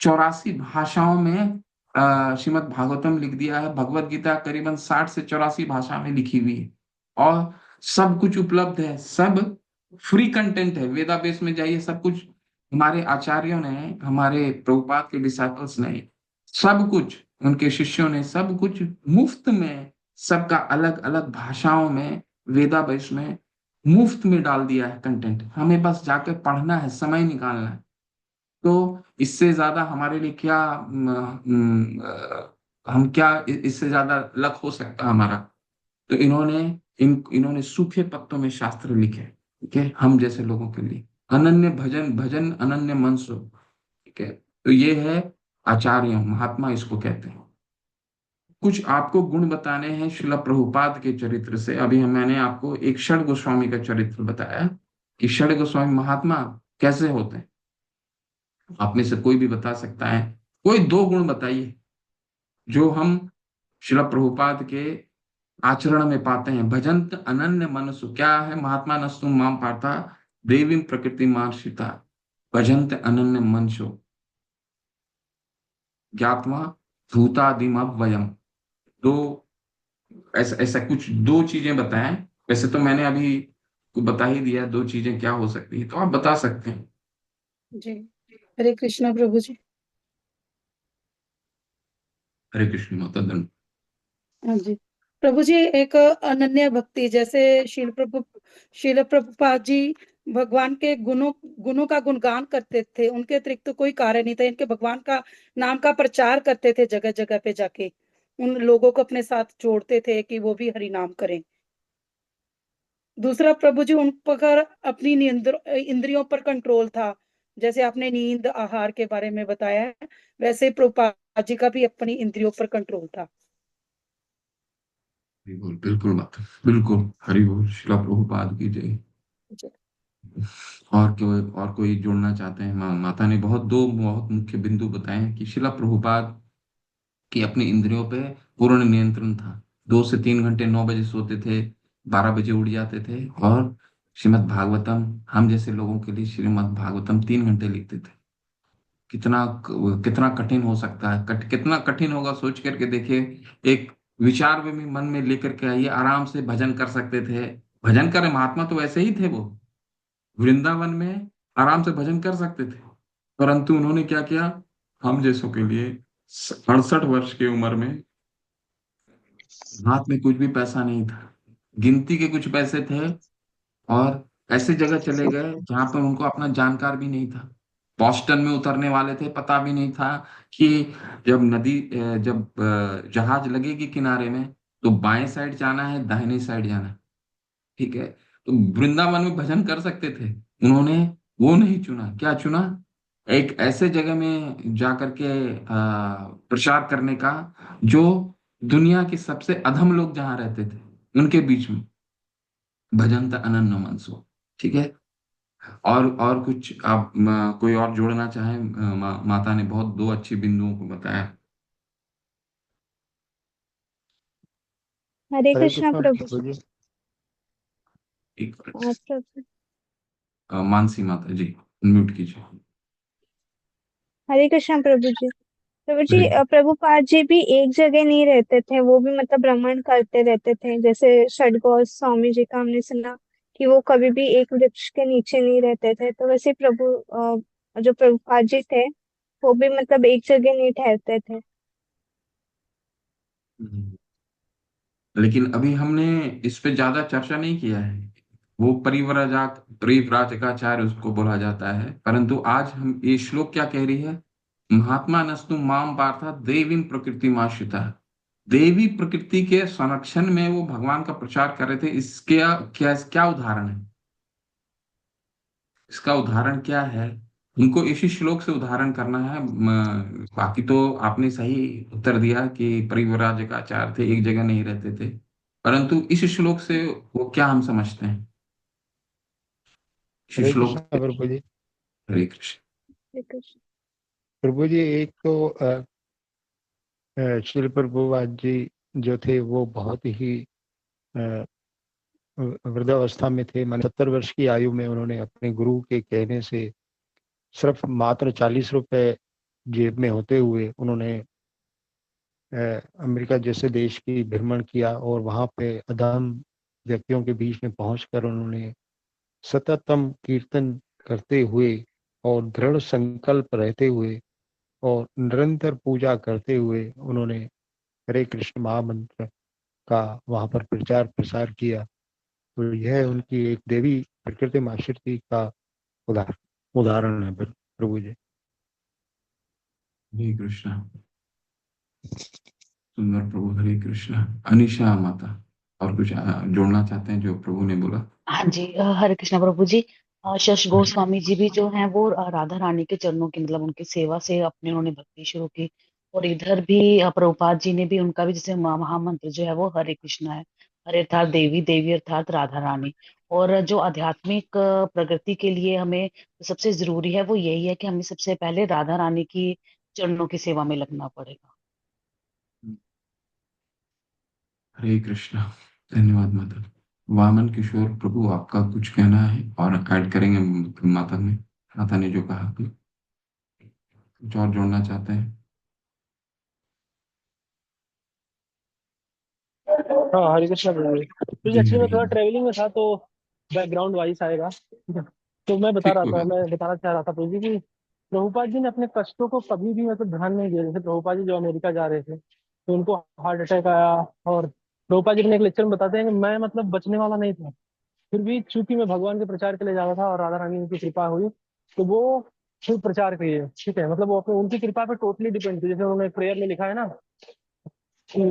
84 भाषाओं में श्रीमद् भागवतम लिख दिया है। भगवत गीता करीबन 60 से 84 भाषा में लिखी हुई है। और सब कुछ उपलब्ध है, सब फ्री कंटेंट है। वेदाबेस में जाइए, सब कुछ हमारे आचार्यों ने, हमारे प्रभुपाद के डिसाइपल्स ने सब कुछ, उनके शिष्यों ने सब कुछ मुफ्त में, सबका अलग अलग भाषाओं में, वेदाबेस में मुफ्त में डाल दिया है कंटेंट। हमें बस जाकर पढ़ना है, समय निकालना है। तो इससे ज्यादा हमारे लिए क्या हम क्या इससे ज्यादा लक हो सकता है हमारा? तो इन्होंने सूखे पत्तों में शास्त्र लिखे। ठीक है, हम जैसे लोगों के लिए अनन्य भजन, भजन अनन्य मन सो। ठीक है। तो ये है आचार्य, महात्मा इसको कहते हैं। कुछ आपको गुण बताने हैं श्रील प्रभुपाद के चरित्र से। अभी मैंने आपको एक षड गोस्वामी का चरित्र बताया कि षड गोस्वामी महात्मा कैसे होते हैं। आप में से कोई भी बता सकता है, कोई दो गुण बताइए जो हम श्रील प्रभुपाद के आचरण में पाते हैं। भजंत अनन्य मनसु, क्या है? महात्मा नस्तु माम पार्था देवीं प्रकृति मार्षिता भजंत अनन्य मनसु ज्ञात्वा भूतादिमव्ययम्। दो, ऐसा ऐसा कुछ दो चीजें बताएं। वैसे तो मैंने अभी बता ही दिया दो चीजें क्या हो सकती है, तो आप बता सकते हैं। जी, हरे कृष्णा प्रभु जी। हरे कृष्ण माता दंड। हाँ जी प्रभु जी, एक अनन्य भक्ति, जैसे शील प्रभुपाद जी भगवान के गुणों का गुणगान करते थे। उनके अतिरिक्त तो कोई कार्य नहीं था। इनके भगवान का नाम का प्रचार करते थे, जगह जगह पे जाके उन लोगों को अपने साथ जोड़ते थे कि वो भी हरि नाम करें। दूसरा प्रभु जी, उन पर अपनी इंद्रियों पर कंट्रोल था। जैसे आपने नींद आहार के बारे में बताया है, वैसे प्रभुपाद जी का भी अपनी इंद्रियों पर कंट्रोल था। हरि बोल, बिल्कुल माता, बिल्कुल हरि बोल, शिला प्रभुपाद की जय। जी। और कोई जोड़ना चाहते हैं? माता ने दो बहुत मुख्य बिंदु बताए हैं कि शिला प्रभुपाद की अपनी इंद्रियों पे पूर्ण नियंत्रण था। 2 से 3 घंटे, 9 बजे सोते थे, 12 बजे उठ जाते थे। और श्रीमद् भागवतम, हम जैसे लोगों के लिए श्रीमद् भागवतम 3 घंटे लिखते थे। कितना कितना कठिन हो सकता है, कितना कठिन होगा सोच करके देखिए। एक विचार में भी मन में लेकर के आइए, आराम से भजन कर सकते थे। भजन करे महात्मा तो वैसे ही थे वो, वृंदावन में आराम से भजन कर सकते थे। परंतु उन्होंने क्या किया? हम जैसों के लिए 68 वर्ष की उम्र में हाथ में कुछ भी पैसा नहीं था, गिनती के कुछ पैसे थे। और ऐसे जगह चले गए जहां पर उनको अपना जानकार भी नहीं था। बॉस्टन में उतरने वाले थे, पता भी नहीं था कि जब जहाज लगेगी किनारे में, तो बाएं साइड जाना है, दाहिने साइड जाना है। ठीक है। तो वृंदावन में भजन कर सकते थे, उन्होंने वो नहीं चुना। क्या चुना? एक ऐसे जगह में जा करके प्रचार करने का, जो दुनिया के सबसे अधम लोग जहां रहते थे उनके बीच में। भजन त अनन्य मनसो। ठीक है। और कुछ आप कोई और जोड़ना चाहें? माता ने बहुत दो अच्छी बिंदुओं को बताया। हरे हरे कृष्णा कृष्णा प्रभु प्रभु जी। जी। एक प्रभु, मानसी माता जी, म्यूट कीजिए। हरे कृष्णा प्रभु जी। प्रभु जी, हरे कृष्ण। प्रभुपाद जी भी एक जगह नहीं रहते थे, वो भी मतलब भ्रमण करते रहते थे। जैसे षडगोस्वामी जी का हमने सुना कि वो कभी भी एक वृक्ष के नीचे नहीं रहते थे। तो वैसे जो प्रभुपाद जी थे वो भी मतलब एक जगह नहीं ठहरते थे। हम्म। लेकिन अभी हमने इस पे ज्यादा चर्चा नहीं किया है। वो परिव्राजकाचार्य उसको बोला जाता है, परंतु आज हम ये श्लोक क्या कह रही है? महात्मा नस्तु माम पार्था देवीं प्रकृति आश्रिता। देवी प्रकृति के संरक्षण में वो भगवान का प्रचार कर रहे थे। इसके क्या क्या उदाहरण है? इसका उदाहरण क्या है? उनको इसी श्लोक से उदाहरण करना है। बाकी तो आपने सही उत्तर दिया कि परिव्राजकाचार्य थे, एक जगह नहीं रहते थे, परंतु इस श्लोक से वो क्या हम समझते हैं? इस हरे श्लोक कृष्णा से। प्रभु जी। हरे कृष्ण। ठीक है। प्रभु जी, एक तो श्रील प्रभुपाद जी जो थे वो बहुत ही अ, वृद्धावस्था में थे। माने 70 वर्ष की आयु में उन्होंने अपने गुरु के कहने से सिर्फ मात्र 40 रुपए जेब में होते हुए उन्होंने अमेरिका जैसे देश की भ्रमण किया, और वहां पे अधम व्यक्तियों के बीच में पहुंचकर उन्होंने सततम कीर्तन करते हुए और दृढ़ संकल्प रहते हुए और निरंतर पूजा करते हुए उन्होंने हरे कृष्ण महामंत्र का वहां पर प्रचार प्रसार किया। तो यह उनकी एक देवी प्रकृति माशक्ति का उदाहरण उदाहरण है प्रभु जी। हरे कृष्ण। सुंदर प्रभु। हरे कृष्ण। अनिशा माता और कुछ जोड़ना चाहते हैं जो प्रभु ने बोला? हाँ जी, हरे कृष्णा प्रभु जी। शश गोस्वामी जी भी जो हैं वो राधा रानी के चरणों की मतलब उनकी सेवा से अपने उन्होंने भक्ति शुरू की। और इधर भी प्रभुपाद जी ने भी उनका भी जैसे महामंत्र जो है वो हरे कृष्णा है। हरे अर्थात देवी, देवी अर्थात राधा रानी। और जो आध्यात्मिक प्रगति के लिए हमें सबसे जरूरी है वो यही है कि हमें सबसे पहले राधा रानी की चरणों की सेवा में लगना पड़ेगा। हरे कृष्ण। धन्यवाद माता। वामन किशोर प्रभु, आपका कुछ कहना है और ऐड करेंगे माता ने जो कहा, कुछ और जोड़ना चाहते हैं? हाँ, हरे कृष्णा प्रभु जी। तो जी एक्चुअली मैं हरे। थोड़ा ट्रेवलिंग में था तो बैकग्राउंड वॉइस आएगा। तो ठीक होगा। मैं बताना चाह रहा था प्रभु जी कि प्रभुपाद जी ने अपने कष्टों को कभी भी मतलब ध्यान नहीं दिया। जैसे प्रभुपाद जी जो अमेरिका जा रहे थे तो उनको हार्ट अटैक आया, और प्रभुपाद जी अपने एक लेक्चर में बताते हैं कि मैं मतलब बचने वाला नहीं था, फिर भी चूंकि मैं भगवान के प्रचार के लिए जा रहा था और राधा रानी की कृपा हुई तो वो फिर प्रचार किए। ठीक है, मतलब वो अपने उनकी कृपा पे टोटली डिपेंड थी। जैसे उन्होंने प्रेयर में लिखा है ना कि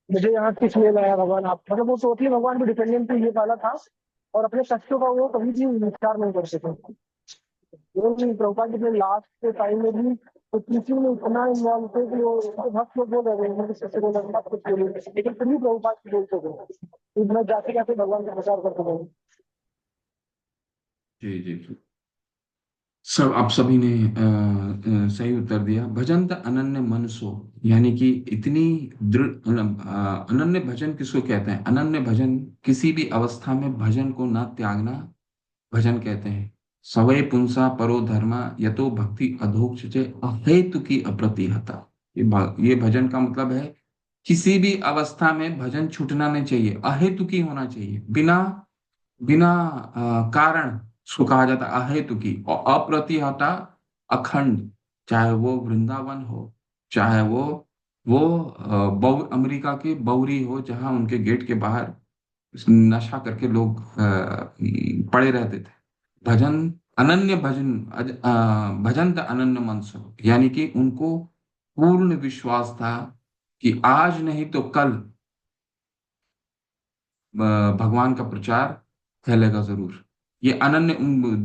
मुझे यहाँ किस लिए लाया भगवान, आप मतलब वो टोटली भगवान पे डिपेंडेंट ये वाला था। और अपने कष्टों का वो कभी भी विचार नहीं कर सके। लेकिन प्रभुपाद जी अपने लास्ट के टाइम में भी तो किसी में इतना इन्वॉल्व थे कि वो उनके भक्त लोग बोल रहे हैं सबसे बोला मत कुछ बोलिए, लेकिन फिर भी प्रभुपाद जी बोलते थे मैं जाते जाते भगवान का प्रचार करते गए। जी जी जी। सब आप सभी ने सही उत्तर दिया। भजन त अनन्य मनसो, यानी कि इतनी दृढ़ मतलब, अनन्य भजन किसको कहते हैं? अनन्य भजन किसी भी अवस्था में भजन को ना त्यागना भजन कहते हैं। सवै पुंसा परो धर्मा यतो भक्ति अधोक्षजे अहेतु की अप्रतिहता। ये भजन का मतलब है किसी भी अवस्था में भजन छूटना नहीं चाहिए, अहेतु की होना चाहिए, बिना बिना कारण। उसको कहा जाता है अहेतु की। और अप्रतिहता, अखंड। चाहे वो वृंदावन हो, चाहे वो अमेरिका के बौरी हो जहां उनके गेट के बाहर नशा करके लोग पड़े रहते थे। भजन अनन्य भजन भजन त अनन्य मन से हो, यानी कि उनको पूर्ण विश्वास था कि आज नहीं तो कल भगवान का प्रचार फैलेगा जरूर। ये अनन्य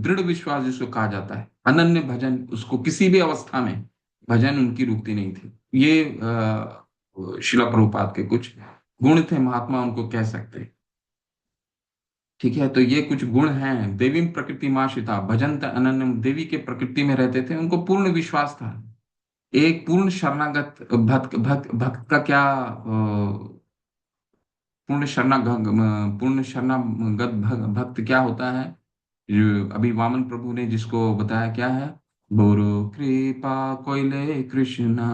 दृढ़ विश्वास जिसको कहा जाता है, अनन्य भजन, उसको किसी भी अवस्था में भजन उनकी रुकती नहीं थी। ये शिला प्रभुपाद के कुछ गुण थे, महात्मा उनको कह सकते हैं। ठीक है, तो ये कुछ गुण हैं। देवी प्रकृति माशिता भजन त अनन्य, देवी के प्रकृति में रहते थे, उनको पूर्ण विश्वास था। एक पूर्ण शरणागत भक्त भक्त भक्त का क्या पूर्ण शरणागत भक्त क्या होता है? जो अभी वामन प्रभु ने जिसको बताया क्या है, बोरो कृपा कोइले कृष्णा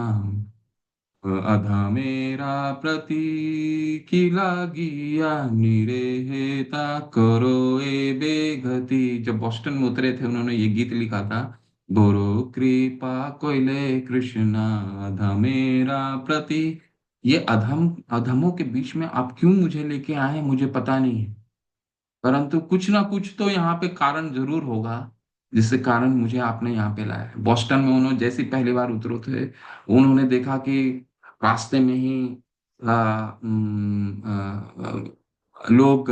अधा मेरा प्रति की लागिया निरे हेता करो ए बेगति। जब बोस्टन में उतरे थे उन्होंने ये गीत लिखा था, बोरो कृपा कोइले कृष्णा अधा मेरा प्रति। ये अधमों के बीच में आप क्यों मुझे लेके आए हैं मुझे पता नहीं है, परंतु कुछ ना कुछ तो यहाँ पे कारण जरूर होगा जिससे कारण मुझे आपने यहाँ पे लाया है। बोस्टन में उन्होंने जैसे ही पहली बार उतरे थे उन्होंने देखा कि रास्ते में ही लोग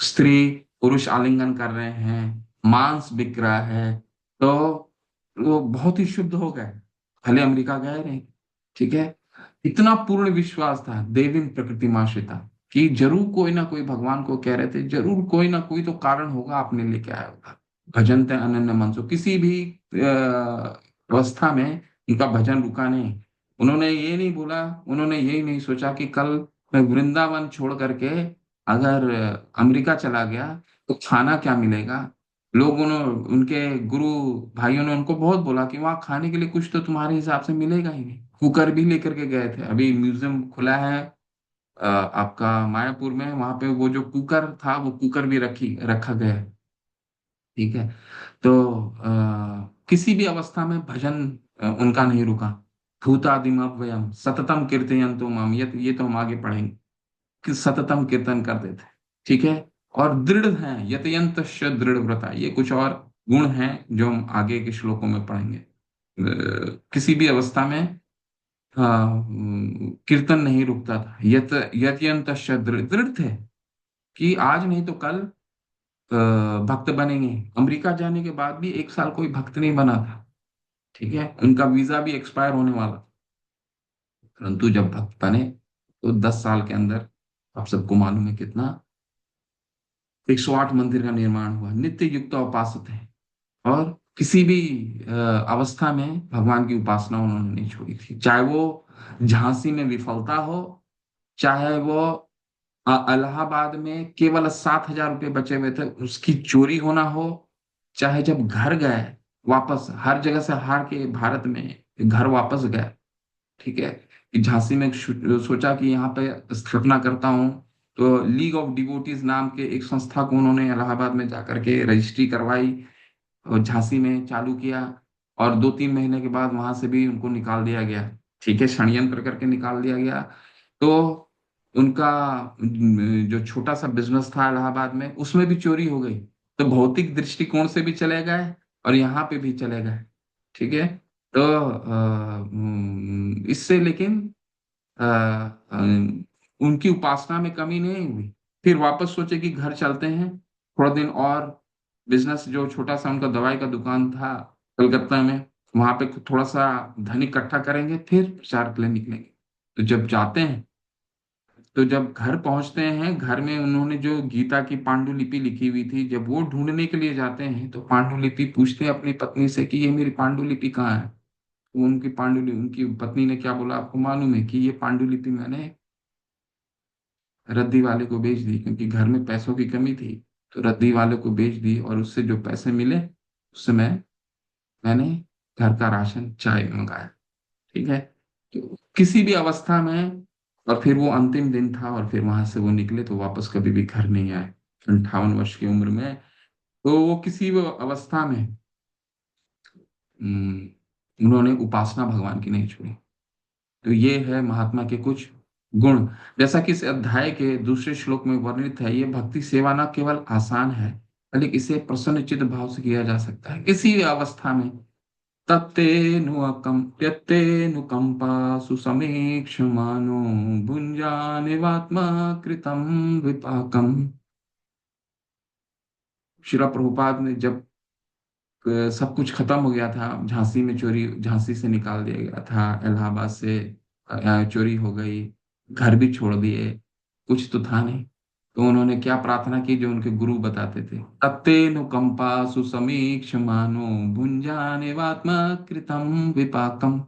स्त्री पुरुष आलिंगन कर रहे हैं, मांस बिक रहा है। तो वो बहुत ही शुद्ध हो गए, भले अमेरिका गए नहीं। ठीक है, इतना पूर्ण विश्वास था देवी प्रकृति माश्रिता कि जरूर कोई ना कोई, भगवान को कह रहे थे जरूर कोई ना कोई तो कारण होगा आपने लेके आया होगा। भजन थे अनन्य मन सो, किसी भी अवस्था में उनका भजन रुका नहीं। उन्होंने ये नहीं बोला, उन्होंने यही नहीं सोचा कि कल मैं वृंदावन छोड़ करके अगर अमेरिका चला गया तो खाना क्या मिलेगा। लोगों ने, उनके गुरु भाइयों ने उनको बहुत बोला कि वहां खाने के लिए कुछ तो तुम्हारे हिसाब से मिलेगा ही नहीं। कुकर भी लेकर के गए थे, अभी म्यूजियम खुला है आपका मायापुर में, वहां पे वो जो कुकर था वो कुकर भी रखा गया है। ठीक है, तो किसी भी अवस्था में भजन उनका नहीं रुका। भूतादिमव्ययम सततम कीर्तयन्तु माम, ये तो हम आगे पढ़ेंगे कि सततम कीर्तन करते थे। ठीक है, और दृढ़ हैं यतयंत दृढ़ व्रता, ये कुछ और गुण हैं जो हम आगे के श्लोकों में पढ़ेंगे। किसी भी अवस्था में कीर्तन नहीं रुकता था। यतयंत दृढ़ दृढ़ थे कि आज नहीं तो कल भक्त बनेंगे। अमेरिका जाने के बाद भी 1 साल कोई भक्त नहीं बना था। ठीक है, उनका वीजा भी एक्सपायर होने वाला था, परंतु जब भक्त बने तो 10 साल के अंदर, आप सबको मालूम है कितना, 108 मंदिर का निर्माण हुआ। नित्य युक्त उपासक है, और किसी भी अवस्था में भगवान की उपासना उन्होंने नहीं छोड़ी थी। चाहे वो झांसी में विफलता हो, चाहे वो इलाहाबाद में केवल 7,000 रुपये बचे हुए थे उसकी चोरी होना हो, चाहे जब घर गए वापस, हर जगह से हार के भारत में घर वापस गए। ठीक है, कि झांसी में सोचा कि यहाँ पे स्थापना करता हूँ, तो लीग ऑफ डिवोटीज नाम के एक संस्था को उन्होंने इलाहाबाद में जाकर के रजिस्ट्री करवाई और झांसी में चालू किया, और 2-3 महीने के बाद वहां से भी उनको निकाल दिया गया। ठीक है, षड्यंत्र करके निकाल दिया गया। तो उनका जो छोटा सा बिजनेस था इलाहाबाद में उसमें भी चोरी हो गई। तो भौतिक दृष्टिकोण से भी चले गए और यहाँ पे भी चले गए। ठीक है, तो इससे लेकिन अ, अ, उनकी उपासना में कमी नहीं हुई। फिर वापस सोचे कि घर चलते हैं, थोड़ा दिन और बिजनेस, जो छोटा सा उनका दवाई का दुकान था कलकत्ता में, वहां पे थोड़ा सा धन इकट्ठा करेंगे फिर प्रचार के लिए निकलेंगे। तो जब जाते हैं, तो जब घर पहुंचते हैं, घर में उन्होंने जो गीता की पांडुलिपि लिखी हुई थी, जब वो ढूंढने के लिए जाते हैं तो पांडुलिपि पूछते हैं अपनी पत्नी से कि ये मेरी पांडुलिपि कहाँ है। तो उनकी पत्नी ने क्या बोला आपको मालूम है, कि ये पांडुलिपि मैंने रद्दी वाले को बेच दी, क्योंकि घर में पैसों की कमी थी। तो रद्दी वाले को बेच दी और उससे जो पैसे मिले उससे मैंने घर का राशन चाय मंगाया। ठीक है, तो किसी भी अवस्था में, और फिर वो अंतिम दिन था और फिर वहां से वो निकले तो वापस कभी भी घर नहीं आए 58 वर्ष की उम्र में। तो वो किसी भी अवस्था में उन्होंने उपासना भगवान की नहीं छोड़ी। तो ये है महात्मा के कुछ गुण। जैसा कि इस अध्याय के दूसरे श्लोक में वर्णित है, ये भक्ति सेवा न केवल आसान है बल्कि इसे प्रसन्नचित्त भाव से किया जा सकता है किसी भी अवस्था में। तत्तेऽनुकम्पा सुसमीक्ष्यमाणो भुञ्जानेवात्मा कृतं विपाकम्। श्रील प्रभुपाद ने जब सब कुछ खत्म हो गया था, झांसी में चोरी, झांसी से निकाल दिया गया था, इलाहाबाद से चोरी हो गई, घर भी छोड़ दिए, कुछ तो था नहीं, तो उन्होंने क्या प्रार्थना की जो उनके गुरु बताते थे, तत्तेऽनुकंपा सुसमीक्ष्यमाणो भुञ्जानेवात्मा कृतं विपाकम।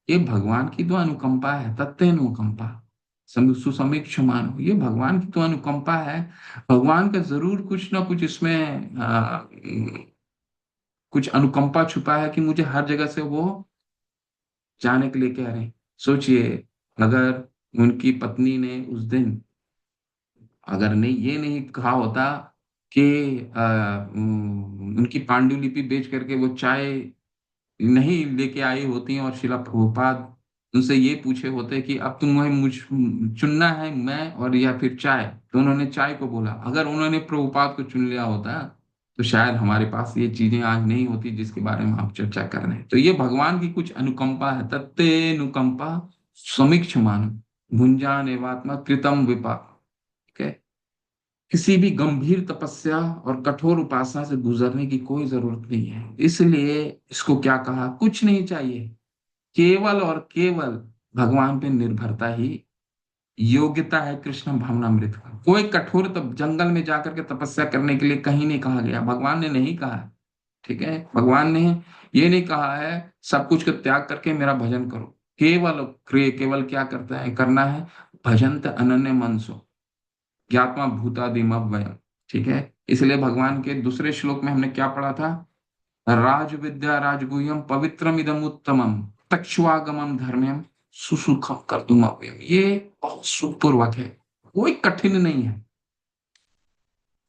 ये भगवान की तो अनुकंपा है, तत्तेऽनुकंपा सुसमीक्ष्यमाणो, ये भगवान की तो अनुकंपा है। भगवान का जरूर कुछ ना कुछ इसमें कुछ अनुकंपा छुपा है कि मुझे हर जगह से वो जाने के लिए कह रहे हैं। सोचिए, अगर उनकी पत्नी ने उस दिन अगर नहीं ये नहीं कहा होता कि उनकी पांडुलिपि बेच करके वो चाय नहीं लेके आई होती और शिला प्रभुपाद उनसे ये पूछे होते कि अब तुम्हें मुझ चुनना है, मैं और या फिर चाय, तो उन्होंने चाय को बोला। अगर उन्होंने प्रभुपाद को चुन लिया होता तो शायद हमारे पास ये चीजें आज नहीं होती जिसके बारे में आप चर्चा कर रहे हैं। तो ये भगवान की कुछ अनुकंपा है। तत्ते अनुकंपा समीक्ष मानव भुंजान एवात्मा कृतम विपाक। ठीक है, किसी भी गंभीर तपस्या और कठोर उपासना से गुजरने की कोई जरूरत नहीं है। इसलिए इसको क्या कहा, कुछ नहीं चाहिए, केवल और केवल भगवान पे निर्भरता ही योग्यता है कृष्ण भावनामृत का। कोई कठोर तप जंगल में जाकर के तपस्या करने के लिए कहीं नहीं कहा गया, भगवान ने नहीं कहा है। ठीक है, भगवान ने ये नहीं कहा है सब कुछ का त्याग करके मेरा भजन करो। केवल केवल क्या करता है करना है, भजंत अनन्य मनसो ज्ञात्मा भूतादिमव्ययम्। ठीक है, इसलिए भगवान के दूसरे श्लोक में हमने क्या पढ़ा था, राज विद्या राजगुह्यम पवित्रम इदम उत्तमम तक्षुआगमम धर्म्यम सुसुखम कर्तुम अव्ययम्। ये बहुत सुखपूर्वक है, कोई कठिन नहीं है।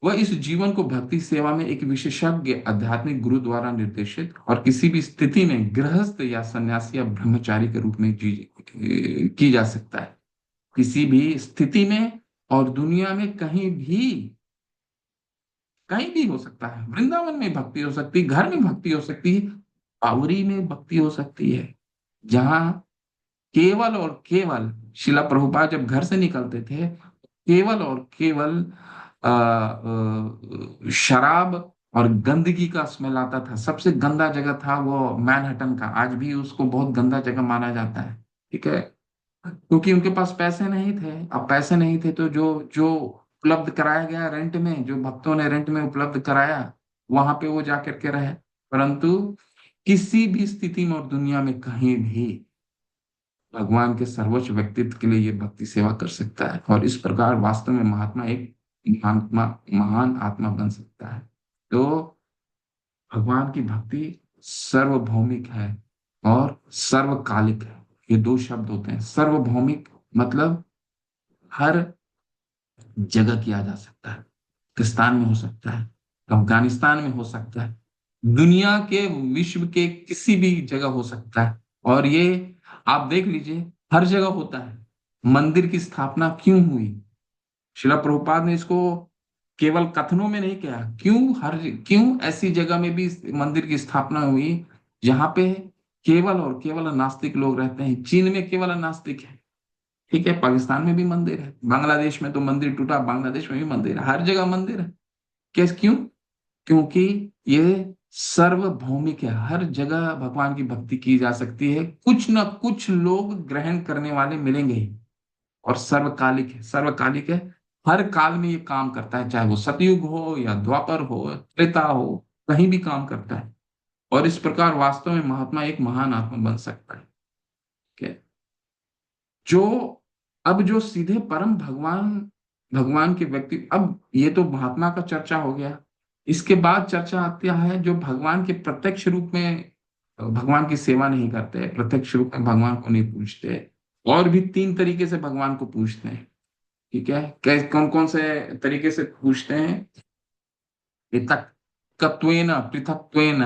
वह इस जीवन को भक्ति सेवा में एक विशेषज्ञ आध्यात्मिक गुरु द्वारा निर्देशित और किसी भी स्थिति में गृहस्थ या सन्यासी या ब्रह्मचारी के रूप में की जा सकता है। किसी भी स्थिति में और दुनिया में कहीं भी हो सकता है। वृंदावन में भक्ति हो सकती है, घर में भक्ति हो सकती है, बावरी में भक्ति हो सकती है, जहां केवल और केवल शिला प्रभुपाद जब घर से निकलते थे केवल और केवल शराब और गंदगी का स्मेल आता था। सबसे गंदा जगह था वो मैनहट्टन का, आज भी उसको बहुत गंदा जगह माना जाता है। ठीक है, क्योंकि उनके पास पैसे नहीं थे। अब पैसे नहीं थे तो जो जो उपलब्ध कराया गया रेंट में, जो भक्तों ने रेंट में उपलब्ध कराया, वहां पे वो जा करके रहे। परंतु किसी भी स्थिति में और दुनिया में कहीं भी भगवान के सर्वोच्च व्यक्तित्व के लिए ये भक्ति सेवा कर सकता है, और इस प्रकार वास्तव में महात्मा एक महान आत्मा बन सकता है। तो भगवान की भक्ति सर्वभौमिक है और सर्वकालिक है। ये दो शब्द होते हैं। सर्वभौमिक मतलब हर जगह किया जा सकता है। पाकिस्तान में हो सकता है, अफगानिस्तान में हो सकता है, दुनिया के विश्व के किसी भी जगह हो सकता है। और ये आप देख लीजिए हर जगह होता है। मंदिर की स्थापना क्यों हुई, शिला प्रभुपाद ने इसको केवल कथनों में नहीं किया। क्यों ऐसी जगह में भी मंदिर की स्थापना हुई जहां पे केवल और केवल नास्तिक लोग रहते हैं। चीन में केवल नास्तिक है, ठीक है, पाकिस्तान में भी मंदिर है, बांग्लादेश में तो मंदिर टूटा, बांग्लादेश में भी मंदिर है, हर जगह मंदिर है। क्यों? क्योंकि ये सर्वभौमिक है, हर जगह भगवान की भक्ति की जा सकती है। कुछ ना कुछ लोग ग्रहण करने वाले मिलेंगे ही। और सर्वकालिक है, सर्वकालिक है, हर काल में ये काम करता है, चाहे वो सतयुग हो या द्वापर हो, त्रेता हो, कहीं भी काम करता है। और इस प्रकार वास्तव में महात्मा एक महान आत्मा बन सकता है। ठीक है, जो अब जो सीधे परम भगवान भगवान के व्यक्ति, अब ये तो महात्मा का चर्चा हो गया। इसके बाद चर्चा आती है जो भगवान के प्रत्यक्ष रूप में भगवान की सेवा नहीं करते, प्रत्यक्ष रूप में भगवान को नहीं पूजते, और भी तीन तरीके से भगवान को पूजते हैं। ठीक है, कौन कौन से तरीके से पूजते हैं? पृथक्त्वेन पृथक्त्वेन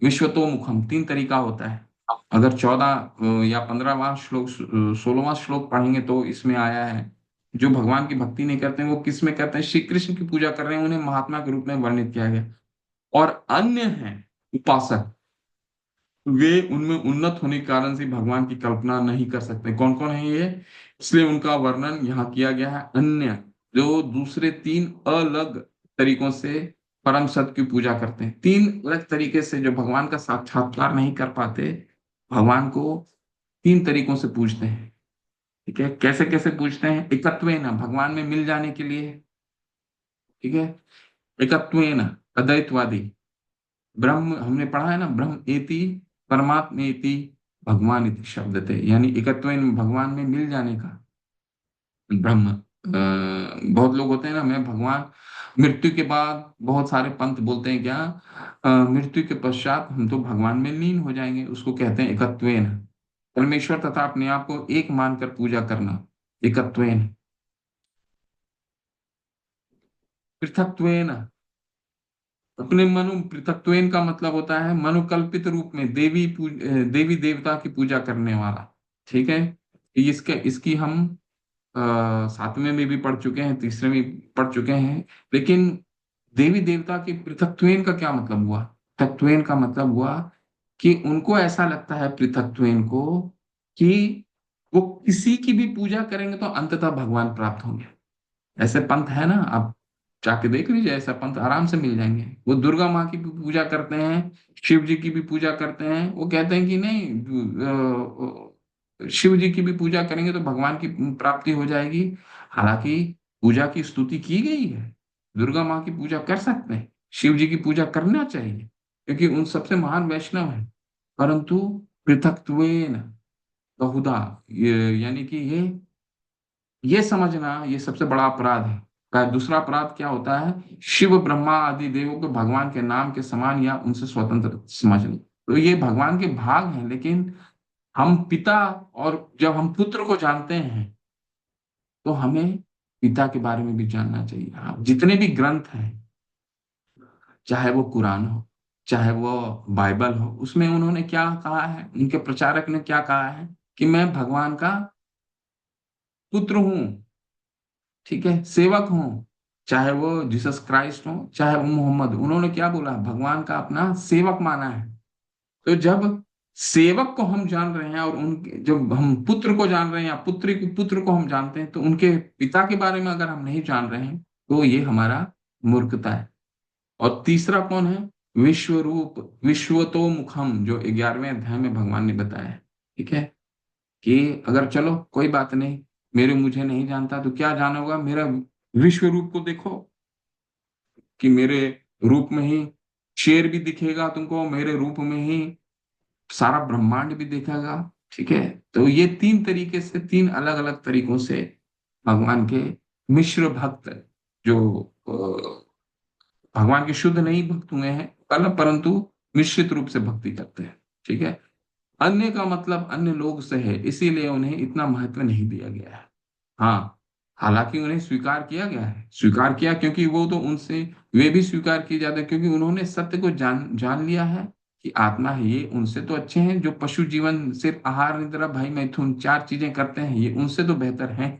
विश्वतोमुखम, तीन तरीका होता है। अगर 14 या 15वां श्लोक 16वां श्लोक पढ़ेंगे तो इसमें आया है। जो भगवान की भक्ति नहीं करते हैं वो किस में करते हैं? श्री कृष्ण की पूजा कर रहे हैं, उन्हें महात्मा के रूप में वर्णित किया गया। और अन्य हैं उपासक, वे उनमें उन्नत होने के कारण से भगवान की कल्पना नहीं कर सकते। कौन कौन है ये? इसलिए उनका वर्णन यहाँ किया गया है। अन्य जो दूसरे तीन अलग तरीकों से परम सत्य की पूजा करते हैं, तीन अलग तरीके से जो भगवान का साक्षात्कार नहीं कर पाते, भगवान को तीन तरीकों से पूजते हैं। ठीक है, कैसे कैसे पूजते हैं? एकत्वेन, भगवान में मिल जाने के लिए। ठीक है, एकत्वेन अद्वैतवादी, ब्रह्म हमने पढ़ा है ना, ब्रह्म एति परमात्मेति भगवान इति शब्द थे, यानी एकत्वेन भगवान में मिल जाने का। ब्रह्म बहुत लोग होते हैं ना, मैं भगवान, मृत्यु के बाद बहुत सारे पंथ बोलते हैं क्या, मृत्यु के पश्चात हम तो भगवान में लीन हो जाएंगे, उसको कहते हैं एकत्वेन। परमेश्वर तथा अपने आप को एक मानकर पूजा करना एकत्वेन, पृथक्त्वेन। अपने मनु पृथक्त्वेन का मतलब होता है मनुकल्पित रूप में देवी देवता की पूजा करने वाला। ठीक है, इसकी हम सातवें में भी पढ़ चुके हैं, तीसरे में भी पढ़ चुके हैं। लेकिन देवी देवता के पृथक्त्वेन का क्या मतलब हुआ? पृथक्त्वेन का मतलब हुआ कि उनको ऐसा लगता है, पृथक्त्वेन को, कि वो किसी की भी पूजा करेंगे तो अंततः भगवान प्राप्त होंगे। ऐसे पंथ है ना, आप जाके देख लीजिए, ऐसा पंथ आराम से मिल जाएंगे। वो दुर्गा माँ की भी पूजा करते हैं, शिव जी की भी पूजा करते हैं। वो कहते हैं कि नहीं, शिव जी की भी पूजा करेंगे तो भगवान की प्राप्ति हो जाएगी। हालांकि पूजा की स्तुति की गई है, दुर्गा माँ की पूजा कर सकते हैं, शिव जी की पूजा करना चाहिए, क्योंकि उन सबसे महान वैष्णव है। परंतु पृथक्त्वेन बहुधा, यानी कि ये समझना, ये सबसे बड़ा अपराध है। का दूसरा अपराध क्या होता है? शिव ब्रह्मा आदि देवों को भगवान के नाम के समान या उनसे स्वतंत्र समझना। तो ये भगवान के भाग हैं, लेकिन हम पिता, और जब हम पुत्र को जानते हैं तो हमें पिता के बारे में भी जानना चाहिए। हाँ, जितने भी ग्रंथ हैं, चाहे वो कुरान हो, चाहे वो बाइबल हो, उसमें उन्होंने क्या कहा है, उनके प्रचारक ने क्या कहा है कि मैं भगवान का पुत्र हूं, ठीक है, सेवक हूं। चाहे वो जीसस क्राइस्ट हो, चाहे वो मोहम्मद, उन्होंने क्या बोला? भगवान का अपना सेवक माना है। तो जब सेवक को हम जान रहे हैं, और उनके जब हम पुत्र को जान रहे हैं, या पुत्र को हम जानते हैं, तो उनके पिता के बारे में अगर हम नहीं जान रहे हैं तो ये हमारा मूर्खता है। और तीसरा कौन है? विश्व रूप विश्वतो मुखम, जो 11वें अध्याय में भगवान ने बताया है। ठीक है, कि अगर चलो कोई बात नहीं, मुझे नहीं जानता तो क्या जाना होगा, मेरा विश्व रूप को देखो, कि मेरे रूप में ही शेर भी दिखेगा तुमको, मेरे रूप में ही सारा ब्रह्मांड भी दिखेगा। ठीक है, तो ये तीन तरीके से, तीन अलग अलग तरीकों से भगवान के मिश्र भक्त, जो भगवान के शुद्ध नहीं भक्त हुए हैं परंतु मिश्रित रूप से भक्ति करते हैं। ठीक है, अन्य का मतलब अन्य लोग से है, इसीलिए उन्हें इतना महत्व नहीं दिया गया है। हाँ, हालांकि उन्हें स्वीकार किया गया है, स्वीकार किया, क्योंकि वो तो उनसे, वे भी स्वीकार किए जाते हैं, क्योंकि उन्होंने सत्य को जान जान लिया है कि आत्मा है। ये उनसे तो अच्छे हैं जो पशु जीवन, सिर्फ आहार निद्रा भय मैथुन 4 चीजें करते हैं, ये उनसे तो बेहतर हैं।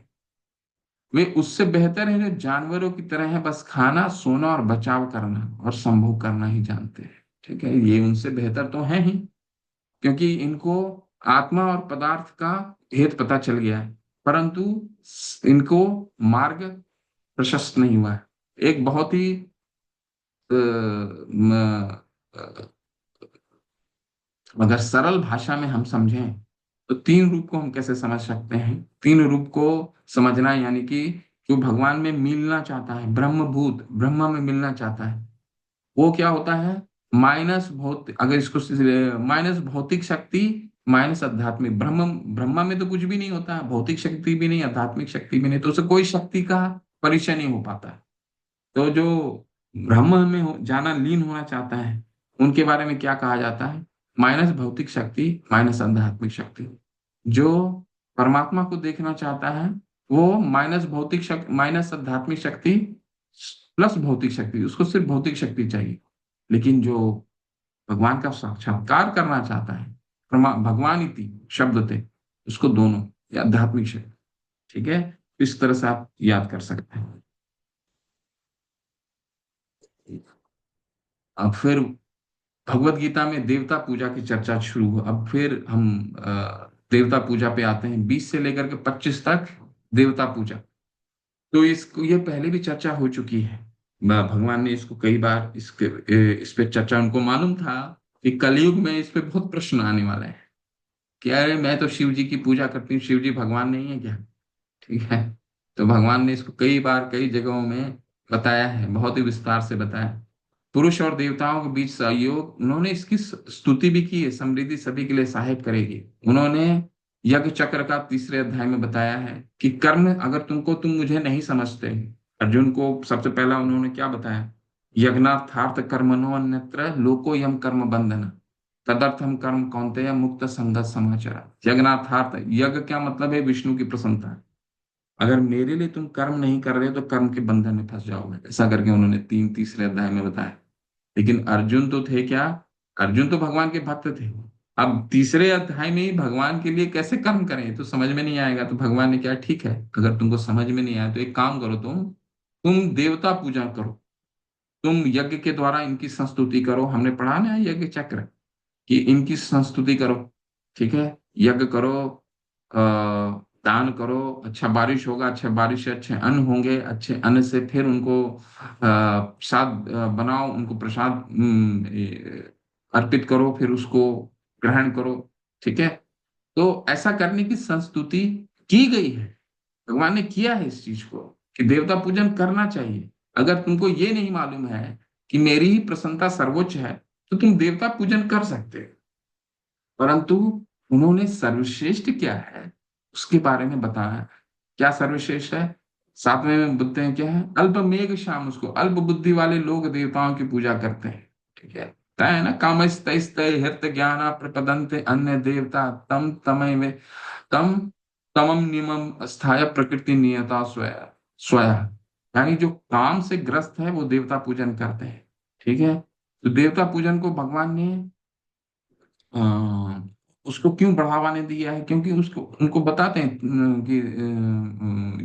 वे उससे बेहतर हैं जो जानवरों की तरह है, बस खाना सोना और बचाव करना और संभोग करना ही जानते हैं। ठीक है, ये उनसे बेहतर तो है ही, क्योंकि इनको आत्मा और पदार्थ का भेद पता चल गया है, परंतु इनको मार्ग प्रशस्त नहीं हुआ है। एक बहुत ही अ, म, अ, अगर सरल भाषा में हम समझें तो तीन रूप को हम कैसे समझ सकते हैं? तीन रूप को समझना यानी कि जो भगवान में मिलना चाहता है, ब्रह्मभूत ब्रह्मा में मिलना चाहता है, वो क्या होता है? माइनस भौतिक, अगर इसको माइनस भौतिक शक्ति माइनस आध्यात्मिक। ब्रह्मा में तो कुछ भी नहीं होता है, भौतिक शक्ति भी नहीं, आध्यात्मिक शक्ति भी नहीं, तो उसे कोई शक्ति का परिचय नहीं हो पाता है। तो जो ब्रह्म में जाना, लीन होना चाहता है, उनके बारे में क्या कहा जाता है? माइनस भौतिक शक्ति माइनस आध्यात्मिक शक्ति। जो परमात्मा को देखना चाहता है, वो माइनस भौतिक शक्ति माइनस आध्यात्मिक शक्ति प्लस भौतिक शक्ति, उसको सिर्फ भौतिक शक्ति चाहिए। लेकिन जो भगवान का साक्षात्कार करना चाहता है, भगवान इति शब्द थे, उसको दोनों, या आध्यात्मिक शक्ति। ठीक है, इस तरह से आप याद कर सकते हैं। अब फिर भगवत गीता में देवता पूजा की चर्चा शुरू हुआ। अब फिर हम देवता पूजा पे आते हैं, 20 से लेकर के 25 तक देवता पूजा। तो इसको, ये पहले भी चर्चा हो चुकी है, भगवान ने इसको कई बार इस पे चर्चा, उनको मालूम था कि कलयुग में इस पे बहुत प्रश्न आने वाला है कि अरे मैं तो शिव जी की पूजा करती हूँ, शिव जी भगवान नहीं है क्या? ठीक है, तो भगवान ने इसको कई बार कई जगहों में बताया है, बहुत ही विस्तार से बताया। पुरुष और देवताओं के बीच सहयोग, उन्होंने इसकी स्तुति भी की है, समृद्धि सभी के लिए सहायक करेगी। उन्होंने यज्ञ चक्र का 3रे अध्याय में बताया है कि कर्म, अगर तुम मुझे नहीं समझते, अर्जुन को सबसे पहला उन्होंने क्या बताया? यज्ञार्थार्थ कर्मणो अन्यत्र लोको यम कर्म बंधन, तदर्थम कर्म कौन्तेय मुक्त संगत समाचार। यज्ञार्थार्थ, यज्ञ क्या मतलब है? विष्णु की प्रसन्नता। अगर मेरे लिए तुम कर्म नहीं कर रहे हो तो कर्म के बंधन में फंस जाओगे, ऐसा करके उन्होंने तीसरे अध्याय में बताया। लेकिन अर्जुन तो थे क्या? अर्जुन तो भगवान के भक्त थे। अब तीसरे अध्याय में ही भगवान के लिए कैसे कर्म करें तो समझ में नहीं आएगा। तो भगवान ने क्या, ठीक है, अगर तुमको समझ में नहीं आया तो एक काम करो, तुम देवता पूजा करो, तुम यज्ञ के द्वारा इनकी संस्तुति करो। हमने पढ़ा ना यज्ञ चक्र, कि इनकी संस्तुति करो, ठीक है, यज्ञ करो, दान करो, अच्छा बारिश होगा, अच्छा बारिश से अच्छे अन्न होंगे, अच्छे अन्न से फिर उनको प्रसाद बनाओ, उनको प्रसाद अर्पित करो, फिर उसको ग्रहण करो, ठीक है। तो ऐसा करने की संस्तुति की गई है, भगवान ने किया है इस चीज को, कि देवता पूजन करना चाहिए। अगर तुमको ये नहीं मालूम है कि मेरी ही प्रसन्नता सर्वोच्च है, तो तुम देवता पूजन कर सकते हो, परंतु उन्होंने सर्वश्रेष्ठ क्या है उसके बारे में बताया। क्या सर्वश्रेष्ठ है? सातवें में बोलते हैं क्या है? अल्प मेघ श्याम, उसको अल्प बुद्धि वाले लोग देवताओं की पूजा करते हैं, ठीक है। तय है ना, कामस्तै हृत ज्ञान प्रपदन्ते अन्य देवता तम तमय में तम तमम नियमम स्थाय प्रकृति नियता स्वया स्वया। यानी जो काम से ग्रस्त है वो देवता पूजन करते हैं, ठीक है। तो देवता पूजन को भगवान ने अ, उसको क्यों बढ़ावा नहीं दिया है? क्योंकि उसको उनको बताते हैं कि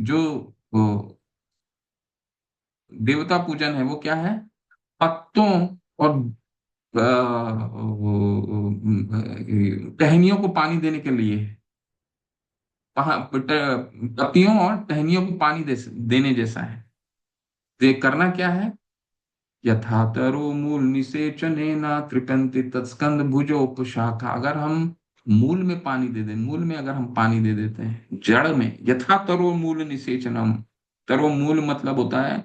जो देवता पूजन है वो क्या है? पत्तों और टहनियों को पानी देने के लिए है। पत्तियों और टहनियों को पानी देने जैसा है। तो ये करना क्या है? यथा तरो मूल निषेचने न तृपन्ति तत्स्कंद भुजोपशाखा। अगर हम मूल में पानी दे दें, मूल में अगर हम पानी दे देते हैं, जड़ में, यथा तरो मूल निषेचनम, तरो मूल मतलब होता है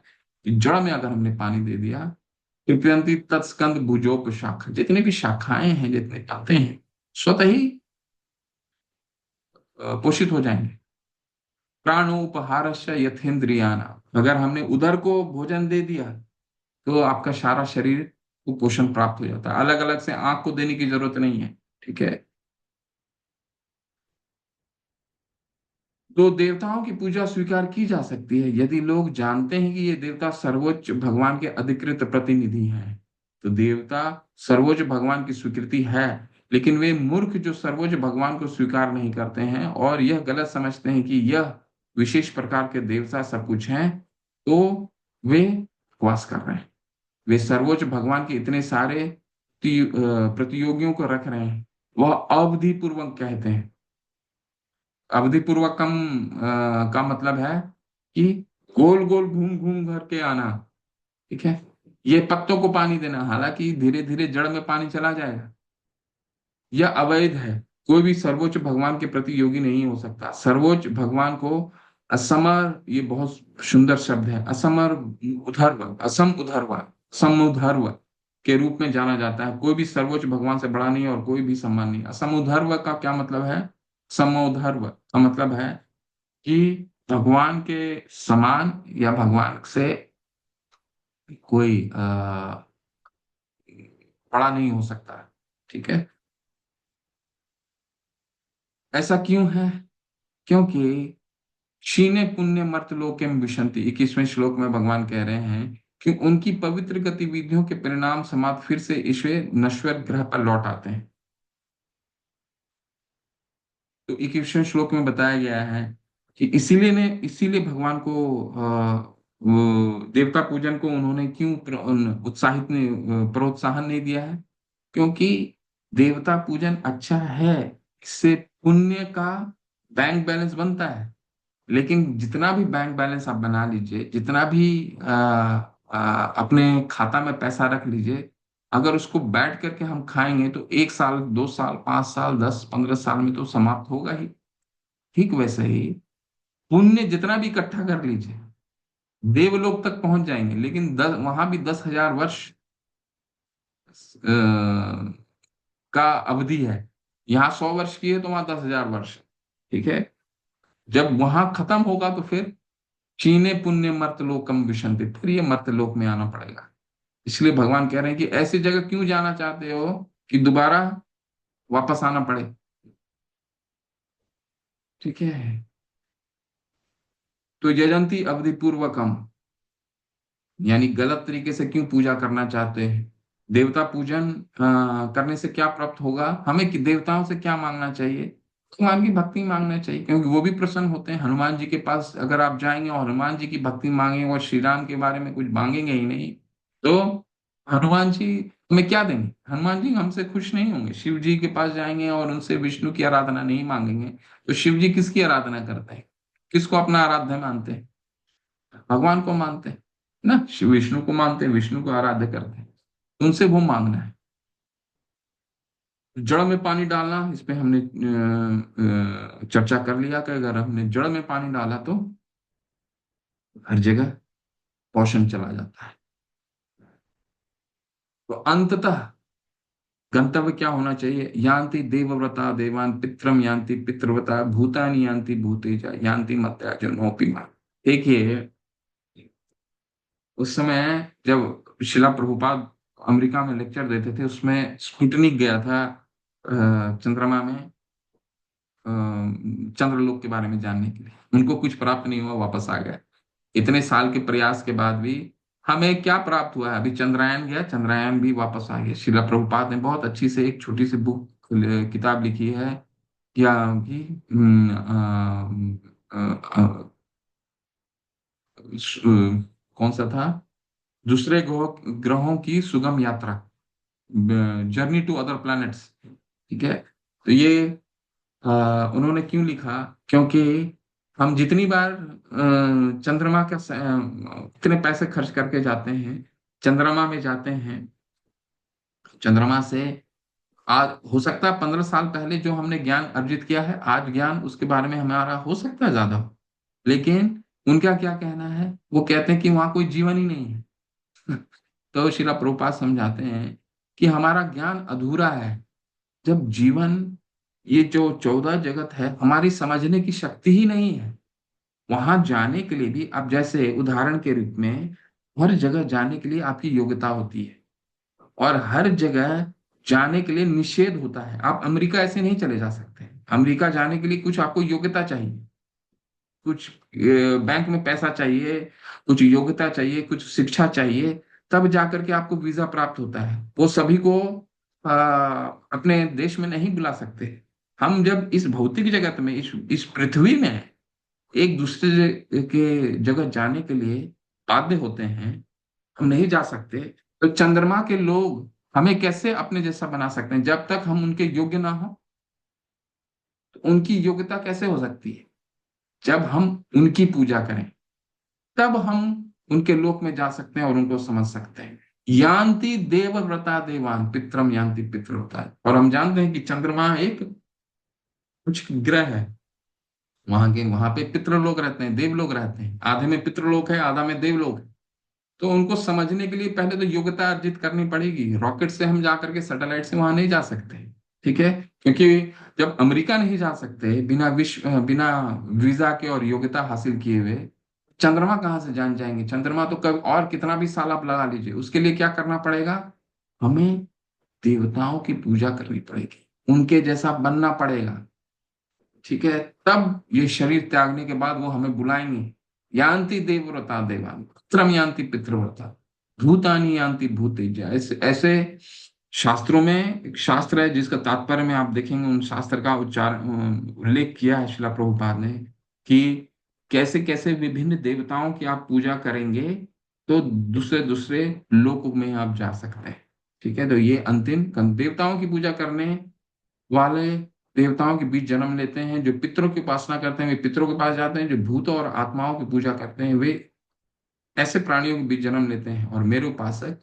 कि जड़ में अगर हमने पानी दे दिया, तृप्यंती तत्स्कंद भुजोपशाखा, जितने भी शाखाएं हैं, जितने पत्ते हैं, स्वतः ही पोषित हो जाएंगे। प्राणोपहारस्य यथेन्द्रियाना, अगर हमने उदर को भोजन दे दिया तो आपका सारा शरीर को पोषण प्राप्त हो जाता है। अलग अलग से आंख को देने की जरूरत नहीं है, ठीक है। तो देवताओं की पूजा स्वीकार की जा सकती है यदि लोग जानते हैं कि ये देवता सर्वोच्च भगवान के अधिकृत प्रतिनिधि हैं। तो देवता सर्वोच्च भगवान की स्वीकृति है, लेकिन वे मूर्ख जो सर्वोच्च भगवान को स्वीकार नहीं करते हैं और यह गलत समझते हैं कि यह विशेष प्रकार के देवता सब कुछ हैं, तो वे उपवास कर रहे हैं। वे सर्वोच्च भगवान के इतने सारे प्रतियोगियों को रख रहे हैं। वह अवधि पूर्वक कहते हैं। अवधि पूर्वक का मतलब है कि गोल गोल घूम घूम करके आना, ठीक है। ये पत्तों को पानी देना, हालांकि धीरे धीरे जड़ में पानी चला जाएगा। यह अवैध है। कोई भी सर्वोच्च भगवान के प्रति योगी नहीं हो सकता। सर्वोच्च भगवान को असमर, ये बहुत सुंदर शब्द है, असमर उधर्व, असम उधर्व, समुधर्व के रूप में जाना जाता है। कोई भी सर्वोच्च भगवान से बड़ा नहीं और कोई भी सम्मान नहीं। असमुधर्व का क्या मतलब है? समोधर्व का मतलब है कि भगवान के समान या भगवान से कोई बड़ा नहीं हो सकता, ठीक है। ऐसा क्यों है? क्योंकि क्षीणे पुण्य मर्तलोके में विशंति, 21वें श्लोक में भगवान कह रहे हैं कि उनकी पवित्र गतिविधियों के परिणाम समाप्त फिर से ईश्वर नश्वर ग्रह पर लौट आते हैं। तो 21वें श्लोक में बताया गया है कि इसीलिए भगवान को वो देवता पूजन को उन्होंने क्यों उत्साहित नहीं, प्रोत्साहन नहीं दिया है? क्योंकि देवता पूजन अच्छा है, इससे पुण्य का बैंक बैलेंस बनता है। लेकिन जितना भी बैंक बैलेंस आप बना लीजिए, जितना भी अपने खाता में पैसा रख लीजिए, अगर उसको बैठ करके हम खाएंगे तो 1 साल, 2 साल, 5 साल, 10-15 साल में तो समाप्त होगा ही। ठीक वैसे ही पुण्य जितना भी इकट्ठा कर लीजिए, देवलोक तक पहुंच जाएंगे, लेकिन वहां भी 10,000 वर्ष का अवधि है। यहाँ 100 वर्ष की है तो वहां 10,000 वर्ष, ठीक है। जब वहां खत्म होगा तो फिर चीने पुण्य मर्तलोकम विशंति, फिर ये मर्तलोक में आना पड़ेगा। इसलिए भगवान कह रहे हैं कि ऐसी जगह क्यों जाना चाहते हो कि दोबारा वापस आना पड़े। ठीक है। तो यजंती अवधि पूर्वकम, यानी गलत तरीके से क्यों पूजा करना चाहते हैं? देवता पूजन करने से क्या प्राप्त होगा? हमें देवताओं से क्या मांगना चाहिए? भगवान की भक्ति मांगना चाहिए, क्योंकि वो भी प्रसन्न होते हैं। हनुमान जी के पास अगर आप जाएंगे और हनुमान जी की भक्ति मांगेंगे और श्री राम के बारे में कुछ मांगेंगे ही नहीं, तो हनुमान जी हमें क्या देंगे? हनुमान जी हमसे खुश नहीं होंगे। शिव जी के पास जाएंगे और उनसे विष्णु की आराधना नहीं मांगेंगे, तो शिव जी किसकी आराधना करते हैं? किसको अपना आराध्य मानते हैं? भगवान को मानते हैं ना, शिव विष्णु को मानते हैं, विष्णु को आराध्य करते हैं। उनसे वो मांगना है। जड़ में पानी डालना, इस पे हमने चर्चा कर लिया कि अगर हमने जड़ में पानी डाला तो हर जगह पोषण चला जाता है। तो अंततः गंतव्य क्या होना चाहिए? यान्ति देवव्रता देवान पित्रम यान्ति पितृव्रता भूतानि यान्ति भूतेजा यान्ति मत्या जो नौपी मान। देखिए, उस समय जब शिला प्रभुपाद अमेरिका में लेक्चर देते थे, उसमें स्पुतनिक गया था चंद्रमा में, चंद्रलोक के बारे में जानने के लिए। उनको कुछ प्राप्त नहीं हुआ, वापस आ गए। इतने साल के प्रयास के बाद भी हमें क्या प्राप्त हुआ है? अभी चंद्रयान गया, चंद्रयान भी वापस आ गया। शिला प्रभुपाद ने बहुत अच्छी से एक छोटी सी बुक किताब लिखी है, क्या कि कौन सा था, दूसरे ग्रहों की सुगम यात्रा, जर्नी टू अदर प्लैनेट्स। ठीक है। तो ये उन्होंने क्यों लिखा? क्योंकि हम जितनी बार चंद्रमा का कितने पैसे खर्च करके जाते हैं, चंद्रमा में जाते हैं, चंद्रमा से आज हो सकता है 15 साल पहले जो हमने ज्ञान अर्जित किया है, आज ज्ञान उसके बारे में हमारा हो सकता है ज्यादा हो। लेकिन उनका क्या कहना है? वो कहते हैं कि वहां कोई जीवन ही नहीं है। तो शिला प्रभुपाद समझाते हैं कि हमारा ज्ञान अधूरा है जब जीवन, ये जो 14 जगत है, हमारी समझने की शक्ति ही नहीं है। वहां जाने के लिए भी, अब जैसे उदाहरण के रूप में, हर जगह जाने के लिए आपकी योग्यता होती है, और हर जगह जाने के लिए निषेध होता है। आप अमेरिका ऐसे नहीं चले जा सकते। अमेरिका जाने के लिए कुछ आपको योग्यता चाहिए, कुछ बैंक में पैसा चाहिए, कुछ योग्यता चाहिए, कुछ शिक्षा चाहिए, तब जाकर के आपको वीजा प्राप्त होता है। वो सभी को अपने देश में नहीं बुला सकते। हम जब इस भौतिक जगत में, इस पृथ्वी में एक दूसरे के जगह जाने के लिए बाध्य होते हैं, हम नहीं जा सकते। तो चंद्रमा के लोग हमें कैसे अपने जैसा बना सकते हैं? जब तक हम उनके योग्य ना हो, तो उनकी योग्यता कैसे हो सकती है? जब हम उनकी पूजा करें, तब हम उनके लोक में जा सकते हैं और उनको समझ सकते हैं। यान्ति देवव्रता देवान पित्रम यान्ति पितृव्रता। और हम जानते हैं कि चंद्रमा एक कुछ ग्रह है, वहां पे पितृ लोग रहते हैं, देव लोग रहते हैं। आधे में पितृलोक है, आधा में देवलोक है। तो उनको समझने के लिए पहले तो योग्यता अर्जित करनी पड़ेगी। रॉकेट से हम जा करके सैटेलाइट से वहां नहीं जा सकते। ठीक है। क्योंकि जब अमेरिका नहीं जा सकते बिना वीजा के और योग्यता हासिल किए हुए, चंद्रमा कहाँ से जान जाएंगे? चंद्रमा तो कब और कितना भी साल आप लगा लीजिए, उसके लिए क्या करना पड़ेगा? हमें देवताओं की पूजा करनी पड़ेगी, उनके जैसा बनना पड़ेगा। ठीक है। तब ये शरीर त्यागने के बाद वो हमें बुलाएंगे। यान्ति देवव्रता देवान पित्रम यान्ति पितृव्रता भूतानि यान्ति भूतेजा। ऐसे ऐसे शास्त्रों में एक शास्त्र है जिसका तात्पर्य में आप देखेंगे, उन शास्त्र का उल्लेख किया है शिला प्रभुपाद ने, कि कैसे कैसे विभिन्न देवताओं की आप पूजा करेंगे तो दूसरे दूसरे लोक में आप जा सकते हैं। ठीक है। तो ये अंतिम देवताओं की पूजा करने वाले देवताओं के बीच जन्म लेते हैं। जो पितरों की उपासना करते हैं वे पितरों के पास जाते हैं। जो भूतों और आत्माओं की पूजा करते हैं वे ऐसे प्राणियों के बीच जन्म लेते हैं, और मेरे उपासक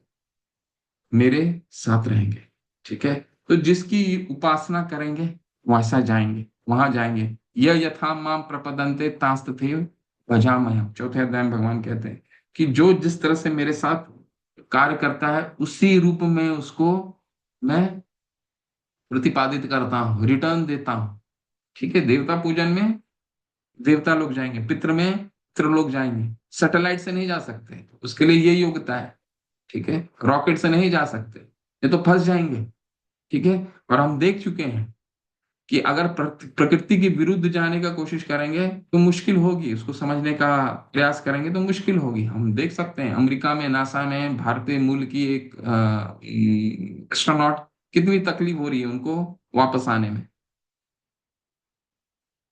मेरे साथ रहेंगे। ठीक है। तो जिसकी उपासना करेंगे वैसा जाएंगे, वहां जाएंगे। यह यथा माम प्रपदन्ते तांस्तथैव भजामहम्। चौथे अध्याय में भगवान कहते हैं कि जो जिस तरह से मेरे साथ कार्य करता है, उसी रूप में उसको मैं प्रतिपादित करता हूँ, रिटर्न देता हूँ। ठीक है। देवता पूजन में देवता लोग जाएंगे, पितृ में पितृ लोग जाएंगे। सैटेलाइट से नहीं जा सकते, उसके लिए ये योग्यता है। ठीक है। रॉकेट से नहीं जा सकते, ये तो फंस जाएंगे। ठीक है। और हम देख चुके हैं कि अगर प्रकृति के विरुद्ध जाने का कोशिश करेंगे तो मुश्किल होगी, उसको समझने का प्रयास करेंगे तो मुश्किल होगी। हम देख सकते हैं अमेरिका में नासा में भारतीय मूल की एक एस्ट्रोनॉट, कितनी तकलीफ हो रही है उनको वापस आने में।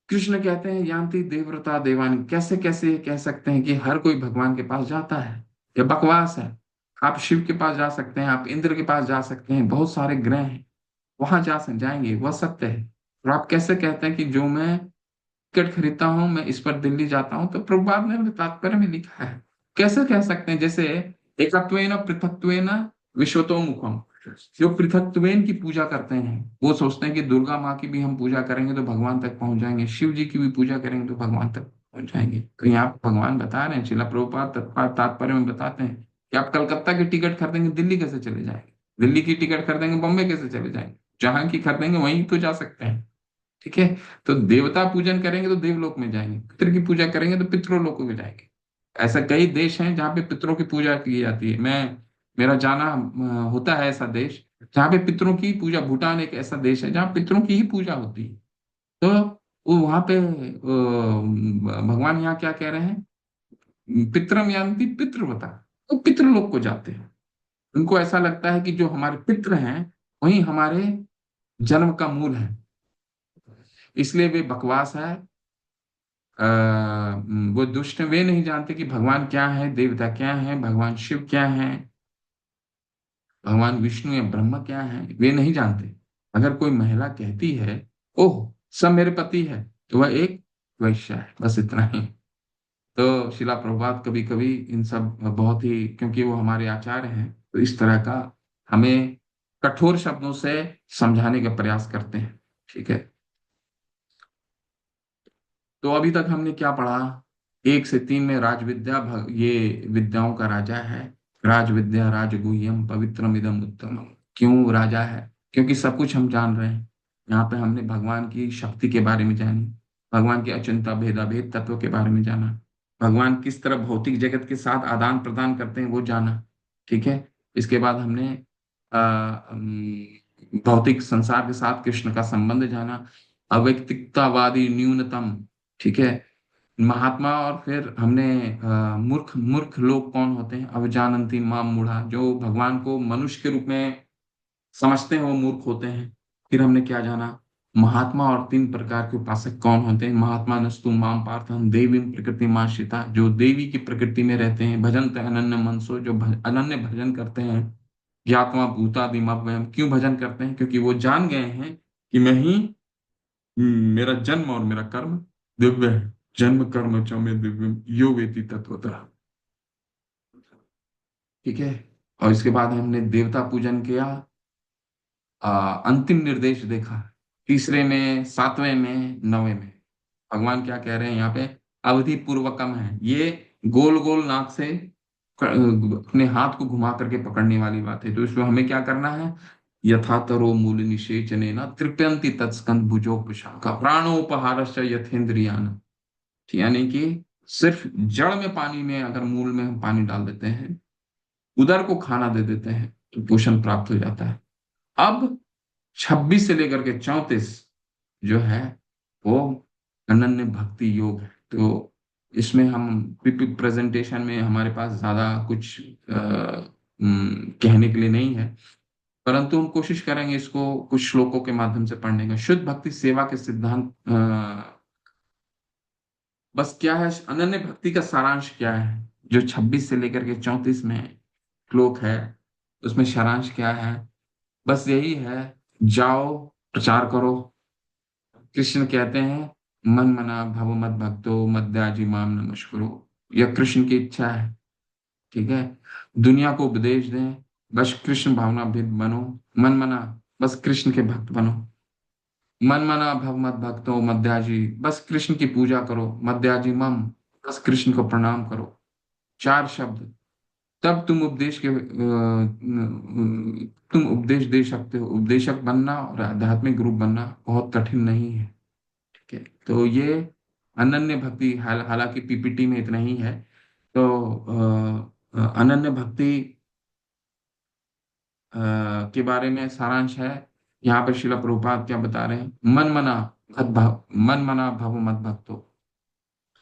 कृष्ण कहते हैं यान्ति देवव्रता देवानी, कैसे कैसे कह सकते हैं कि हर कोई भगवान के पास जाता है? ये बकवास है। आप शिव के पास जा सकते हैं, आप इंद्र के पास जा सकते हैं, बहुत सारे ग्रह हैं, वहां जाएंगे, वह सत्य है। और आप कैसे कहते हैं कि जो मैं टिकट खरीदता हूं मैं इस पर दिल्ली जाता हूं? तो प्रभुपाद ने तात्पर्य में लिखा है। कैसे कह सकते हैं? जैसे एकत्वेन पृथक्त्वेन विश्वतोमुखम, जो पृथक्त्वेन की पूजा करते हैं वो सोचते हैं कि दुर्गा माँ की भी हम पूजा करेंगे तो भगवान तक पहुंच जाएंगे, शिव जी की भी पूजा करेंगे तो भगवान तक पहुंच जाएंगे। तो यहाँ पे भगवान बता रहे हैं, शिला प्रभुपाद तात्पर्य में बताते हैं कि आप कलकत्ता की टिकट खरीदेंगे दिल्ली कैसे चले जाएंगे, दिल्ली की टिकट खरीदेंगे बॉम्बे कैसे चले जाएंगे, जहां की खरीदेंगे वहीं तो जा सकते हैं। ठीक है। तो देवता पूजन करेंगे तो देवलोक में जाएंगे, पितृ की पूजा करेंगे तो पितृलोक में जाएंगे। ऐसा कई देश हैं जहाँ पे पितरों की पूजा की जाती है। मेरा जाना होता है ऐसा देश जहाँ पे पितरों की पूजा, भूटान एक ऐसा देश है जहाँ पितरों की ही पूजा होती है। तो वो वहां पे भगवान यहाँ क्या कह रहे हैं? पितरम यानी पितृवता, तो पितृलोक को जाते हैं। उनको ऐसा लगता है कि जो हमारे पितृ हैं वही हमारे जन्म का मूल है, इसलिए वे बकवास है। वो दुष्ट वे नहीं जानते कि भगवान क्या है, देवता क्या है, भगवान शिव क्या है, भगवान विष्णु या ब्रह्मा क्या है, वे नहीं जानते। अगर कोई महिला कहती है ओह सब मेरे पति है, तो वह एक वैश्या है, बस इतना ही। तो शिला प्रभुपाद कभी कभी इन सब बहुत ही, क्योंकि वो हमारे आचार्य हैं, तो इस तरह का हमें कठोर शब्दों से समझाने का प्रयास करते हैं। ठीक है। तो अभी तक हमने क्या पढ़ा? 1 से 3 में राजविद्या ये विद्याओं का राजा है। राजविद्या राजगुह्यम पवित्रम इदम उत्तम। क्यों राजा है? क्योंकि सब कुछ हम जान रहे हैं। यहाँ पे हमने भगवान की शक्ति के बारे में जानी, भगवान के अचिंत्य भेदाभेद तत्व के बारे में जाना, भगवान किस तरह भौतिक जगत के साथ आदान प्रदान करते हैं वो जाना। ठीक है। इसके बाद हमने भौतिक संसार के साथ कृष्ण का संबंध जाना, अवैयक्तिकतावादी न्यूनतम। ठीक है। महात्मा, और फिर हमने मूर्ख मूर्ख लोग कौन होते हैं? अवजानंती माम मूढ़ा, जो भगवान को मनुष्य के रूप में समझते हैं वो मूर्ख होते हैं। फिर हमने क्या जाना? महात्मा और 3 प्रकार के उपासक कौन होते हैं? महात्मा नस्तु माम पार्थम देवी प्रकृति माश्रिता, जो देवी की प्रकृति में रहते हैं। भजन अनन्य मनसो, जो अनन्य भजन करते हैं। ज्ञात्मा भूतादिमव्ययम्, क्यों भजन करते हैं? क्योंकि वो जान गए हैं कि मैं ही, मेरा जन्म और मेरा कर्म दिव्य है। जन्म कर्म च में दिव्यम यो वेति तत्वतः। ठीक है। और इसके बाद हमने देवता पूजन किया, अंतिम निर्देश देखा, 3 में 7वें में 9वें में भगवान क्या कह रहे हैं यहाँ पे? अवधि पूर्वकम है। ये गोल गोल नाक से अपने हाथ को घुमा करके पकड़ने वाली बात है। तो इसमें हमें क्या करना है? यथा तरो मूल निषेचने न तृप्यंति तत्स्कंद भुजोपशाखा प्राणोपहारश्च यथेन्द्रियान। यानी कि सिर्फ जड़ में पानी में, अगर मूल में हम पानी डाल देते हैं, उदर को खाना दे देते हैं, तो पोषण प्राप्त हो जाता है। अब 26 से लेकर के 34 जो है वो अनन्य भक्ति योग है। तो इसमें हम पीपी प्रेजेंटेशन में हमारे पास ज्यादा कुछ कहने के लिए नहीं है, परंतु हम कोशिश करेंगे इसको कुछ श्लोकों के माध्यम से पढ़ने का। शुद्ध भक्ति सेवा के सिद्धांत, बस क्या है अनन्य भक्ति का सारांश क्या है, जो 26 से लेकर के 34 में श्लोक है, उसमें सारांश क्या है? बस यही है, जाओ प्रचार करो। कृष्ण कहते हैं मन मना भव मत भक्तो मद्याजी माम नमस्कुरु, यह कृष्ण की इच्छा है। ठीक है। दुनिया को उपदेश दें, बस कृष्ण भावनाभित बनो। मन मना, बस कृष्ण के भक्त बनो। मन मना भव मत भक्तो मद्याजी, बस कृष्ण की पूजा करो। मद्याजी मम, बस कृष्ण को प्रणाम करो। 4 शब्द, तब तुम उपदेश दे सकते हो। उपदेशक बनना और आध्यात्मिक गुरु बनना बहुत कठिन नहीं है। ठीक है। तो ये अनन्य भक्ति, हालांकि पीपीटी में इतना ही है। तो अनन्य भक्ति के बारे में सारांश है यहाँ पर शिला प्रभुपाद क्या बता रहे हैं? मन मना भव मत भक्तो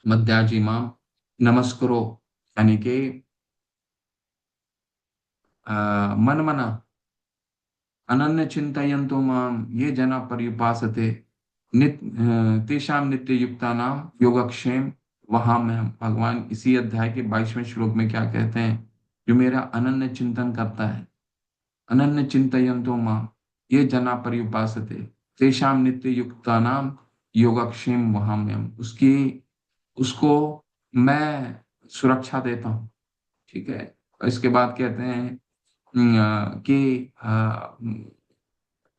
मद्याजी माम नमस्करो, यानी कि मन मना अनन्य चिंतयन्तो माम ये जना पर्युपासते तेषाम नित्य युक्ता नाम योगक्षेम वहां में हम। भगवान इसी अध्याय के 22वें श्लोक में क्या कहते हैं? जो मेरा अनन्य चिंतन करता है, अनन्य चिंतयन्तो माम ये जना पर्युपासते तेषाम नित्य युक्ता नाम योगक्षेम वहां में हम, उसकी उसको मैं सुरक्षा देता हूँ। ठीक है। और इसके बाद कहते हैं कि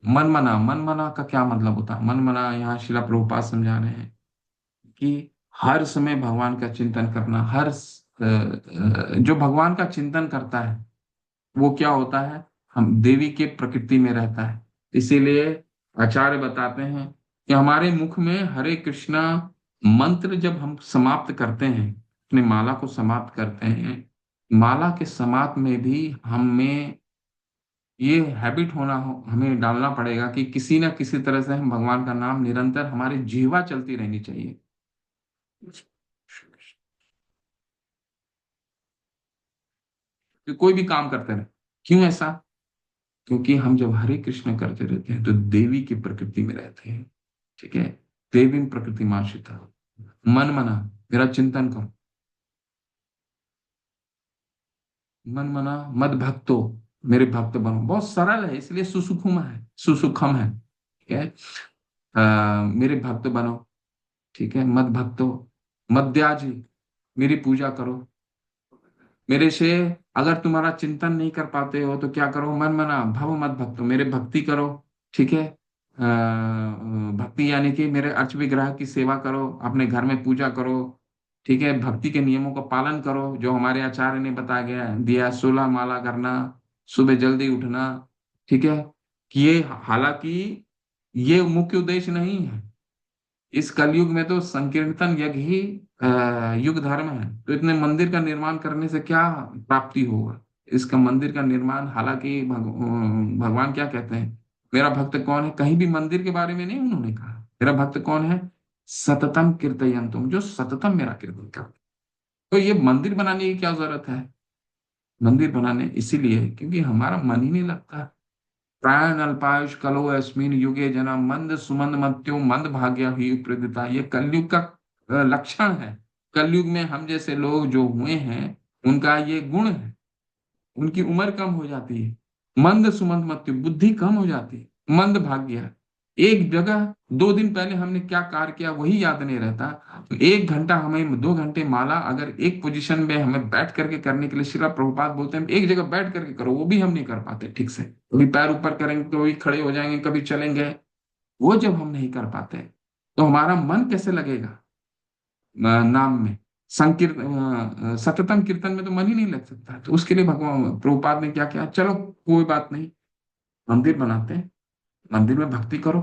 मन मना का क्या मतलब होता है? मन मना यहाँ शिला प्रभुपाद समझा रहे हैं कि हर समय भगवान का चिंतन करना। जो भगवान का चिंतन करता है वो क्या होता है? हम देवी के प्रकृति में रहता है। इसीलिए आचार्य बताते हैं कि हमारे मुख में हरे कृष्णा मंत्र जब हम समाप्त करते हैं, अपने माला को समाप्त करते हैं, माला के समाप्त में भी हमें ये हैबिट हमें डालना पड़ेगा कि किसी ना किसी तरह से हम भगवान का नाम निरंतर हमारी जीवा चलती रहनी चाहिए। कि कोई भी काम करते रहे। क्यों ऐसा? क्योंकि हम जब हरे कृष्ण करते रहते हैं तो देवी की प्रकृति में रहते हैं। ठीक है। देवी प्रकृति मार्शिता मन मना, मेरा चिंतन करो। मन मना मद भक्तो, मेरे भक्त बनो। बहुत सरल है, इसलिए सुसुखम है। ठीक है। मेरे भक्त बनो। ठीक है। मद भक्तो मद्याजी, मेरी पूजा करो। मेरे से अगर तुम्हारा चिंतन नहीं कर पाते हो तो क्या करो? मन मना भव मत भक्तो, मेरे भक्ति करो। ठीक है। भक्ति यानी कि मेरे अर्च विग्रह की सेवा करो, अपने घर में पूजा करो। ठीक है। भक्ति के नियमों का पालन करो जो हमारे आचार्य ने बताया गया दिया, 16 माला करना, सुबह जल्दी उठना। ठीक है। कि ये हालांकि ये मुख्य उद्देश्य नहीं है। इस कलयुग में तो संकीर्तन यज्ञ ही युग धर्म है। तो इतने मंदिर का निर्माण करने से क्या प्राप्ति होगा? इसका मंदिर का निर्माण, हालांकि भगवान क्या कहते हैं? मेरा भक्त कौन है? कहीं भी मंदिर के बारे में नहीं उन्होंने कहा। मेरा भक्त कौन है? सततम कीर्तयन्तुम, जो सततम मेरा कीर्तन करते। तो ये मंदिर बनाने की क्या जरूरत है? मंदिर बनाने इसीलिए क्योंकि हमारा मन ही नहीं लगता। प्राण अल्पायुष कलो अस्मिन युगे जना मंद सुमंद मत्यो मंद भाग्य ही प्रदिता, ये कलयुग का लक्षण है। कलयुग में हम जैसे लोग जो हुए हैं उनका ये गुण है। उनकी उम्र कम हो जाती है, मंद सुमंद मत्यो, बुद्धि कम हो जाती है, मंद भाग्य। एक जगह 2 दिन पहले हमने क्या कार्य किया वही याद नहीं रहता। तो 1 घंटा हमें 2 घंटे माला अगर एक पोजीशन में हमें बैठ करके करने के लिए, श्रीला प्रभुपाद बोलते हैं एक जगह बैठ करके करो, वो भी हम नहीं कर पाते ठीक से। कभी पैर ऊपर करेंगे, कभी खड़े हो जाएंगे, कभी चलेंगे। वो जब हम नहीं कर पाते तो हमारा मन कैसे लगेगा नाम में? सततम कीर्तन में तो मन ही नहीं लग सकता। तो उसके लिए भगवान प्रभुपाद ने क्या किया? चलो कोई बात नहीं, मंदिर बनाते हैं, मंदिर में भक्ति करो।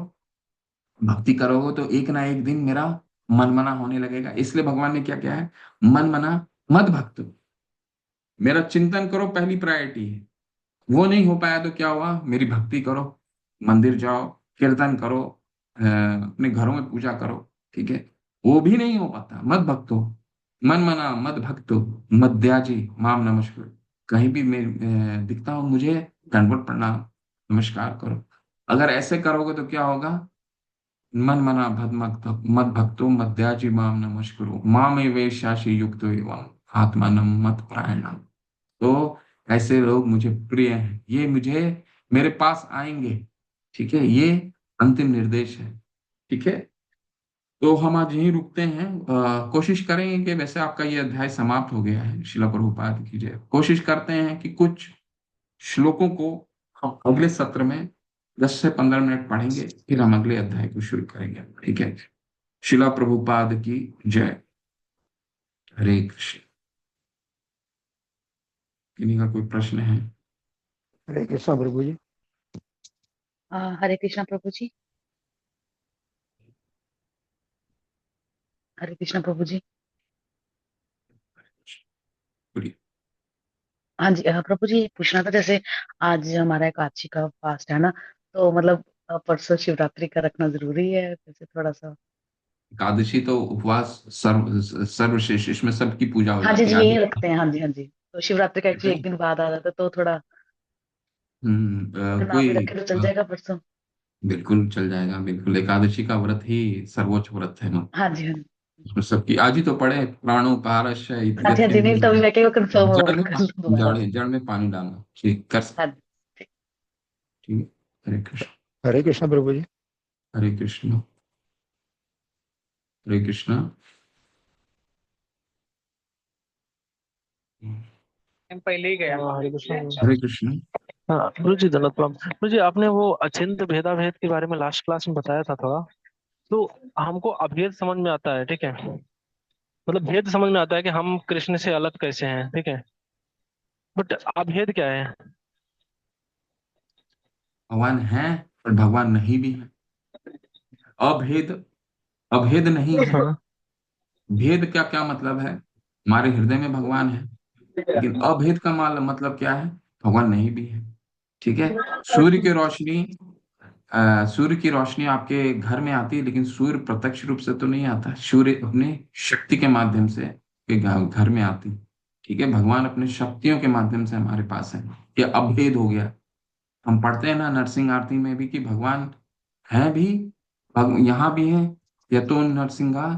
भक्ति करोगे तो एक ना एक दिन मेरा मन मना होने लगेगा। इसलिए भगवान ने क्या किया है? मन मना मत भक्त, मेरा चिंतन करो, पहली प्रायोरिटी है। वो नहीं हो पाया तो क्या हुआ? मेरी भक्ति करो, मंदिर जाओ, कीर्तन करो, अपने घरों में पूजा करो। ठीक है। वो भी नहीं हो पाता, मत भक्तो मन मना मत भक्तो मद्याजी माम नमस्कार, कहीं भी मैं दिखता हूं मुझे दंडवत प्रणाम नमस्कार करो। अगर ऐसे करोगे तो क्या होगा? मन मना भद्मक्त मद भक्तो मद्याजी माम नमस्कुरु माम वेशाशी युक्त एवं आत्मानम मत प्रायणम। तो ऐसे लोग मुझे प्रिय हैं, ये मुझे मेरे पास आएंगे। ठीक है। ये अंतिम निर्देश है। ठीक है। तो हम आज यहीं रुकते हैं। कोशिश करेंगे कि वैसे आपका ये अध्याय समाप्त हो गया है, शिला प्रभुपाद की जय। कोशिश करते हैं कि कुछ श्लोकों को हम अगले सत्र में 10 से 15 मिनट पढ़ेंगे, फिर हम अगले अध्याय को शुरू करेंगे। ठीक है। शिला प्रभुपाद की जय। हरे कृष्ण। किन्हीं का कोई प्रश्न है? हरे कृष्णा प्रभु जी। हरे कृष्णा प्रभु जी। हरे कृष्णा प्रभु जी। बोलिए। हाँ जी, प्रभु जी पूछना था, जैसे आज हमारा एकादशी का फास्ट है ना, तो मतलब परसों शिवरात्रि का रखना जरूरी है, जैसे थोड़ा सा। एकादशी तो उपवास सर्वश्रेष्ठ, इसमें सबकी पूजा हो हाँ जी जाती जी, है आज। यही रखते हैं, हाँ जी हाँ जी। तो शिवरात्रि का एक्चुअली एक दिन बाद आ जाता है, तो थोड़ा अगर ना भी कोई रखे तो चल जाएगा परसों। बिल्कुल चल जाएगा, बिल्कुल। एकादशी का व्रत ही सर्वोच्च व्रत है ना। हाँ जी हाँ जी। उसमें सबकी आज ही तो पढ़े, प्राणोपारश्य हाँ जी हाँ जी, नहीं तभी मैं कहीं कंफर्म हो जड़ में कर लूँ दोबारा। जड़ में पानी डालना, ठीक कर सकते। हाँ जी, ठीक। ठीक है। हरे कृष्ण। हरे कृष्ण प्रभु जी। हरे कृष्ण। हरे कृष्ण। पहले ही गया। हाँ, हरे कृष्ण। हरे कृष्ण। हाँ गुरु जी, धन्यवाद प्रणाम। गुरु जी, आपने वो अचिंत भेदाभेद के बारे में लास्ट क्लास में बताया था थोड़ा। तो हमको अभेद समझ में आता है, ठीक है, मतलब भेद समझ में आता है कि हम कृष्ण से अलग कैसे हैं, ठीक है, बट अभेद क्या है? भगवान है और भगवान नहीं भी है। अभेद, अभेद नहीं है। हाँ। भेद क्या क्या मतलब है? हमारे हृदय में भगवान है, लेकिन अभेद का मतलब क्या है? भगवान नहीं भी है। ठीक है। सूर्य की रोशनी, सूर्य की रोशनी आपके घर में आती है, लेकिन सूर्य प्रत्यक्ष रूप से तो नहीं आता। सूर्य अपने शक्ति के माध्यम से के घर में आती। ठीक है। भगवान अपने शक्तियों के माध्यम से हमारे पास है। ये अभेद हो गया। हम पढ़ते हैं ना नरसिंह आरती में भी कि भगवान है भी, यहाँ भी है। यतो नरसिंहा,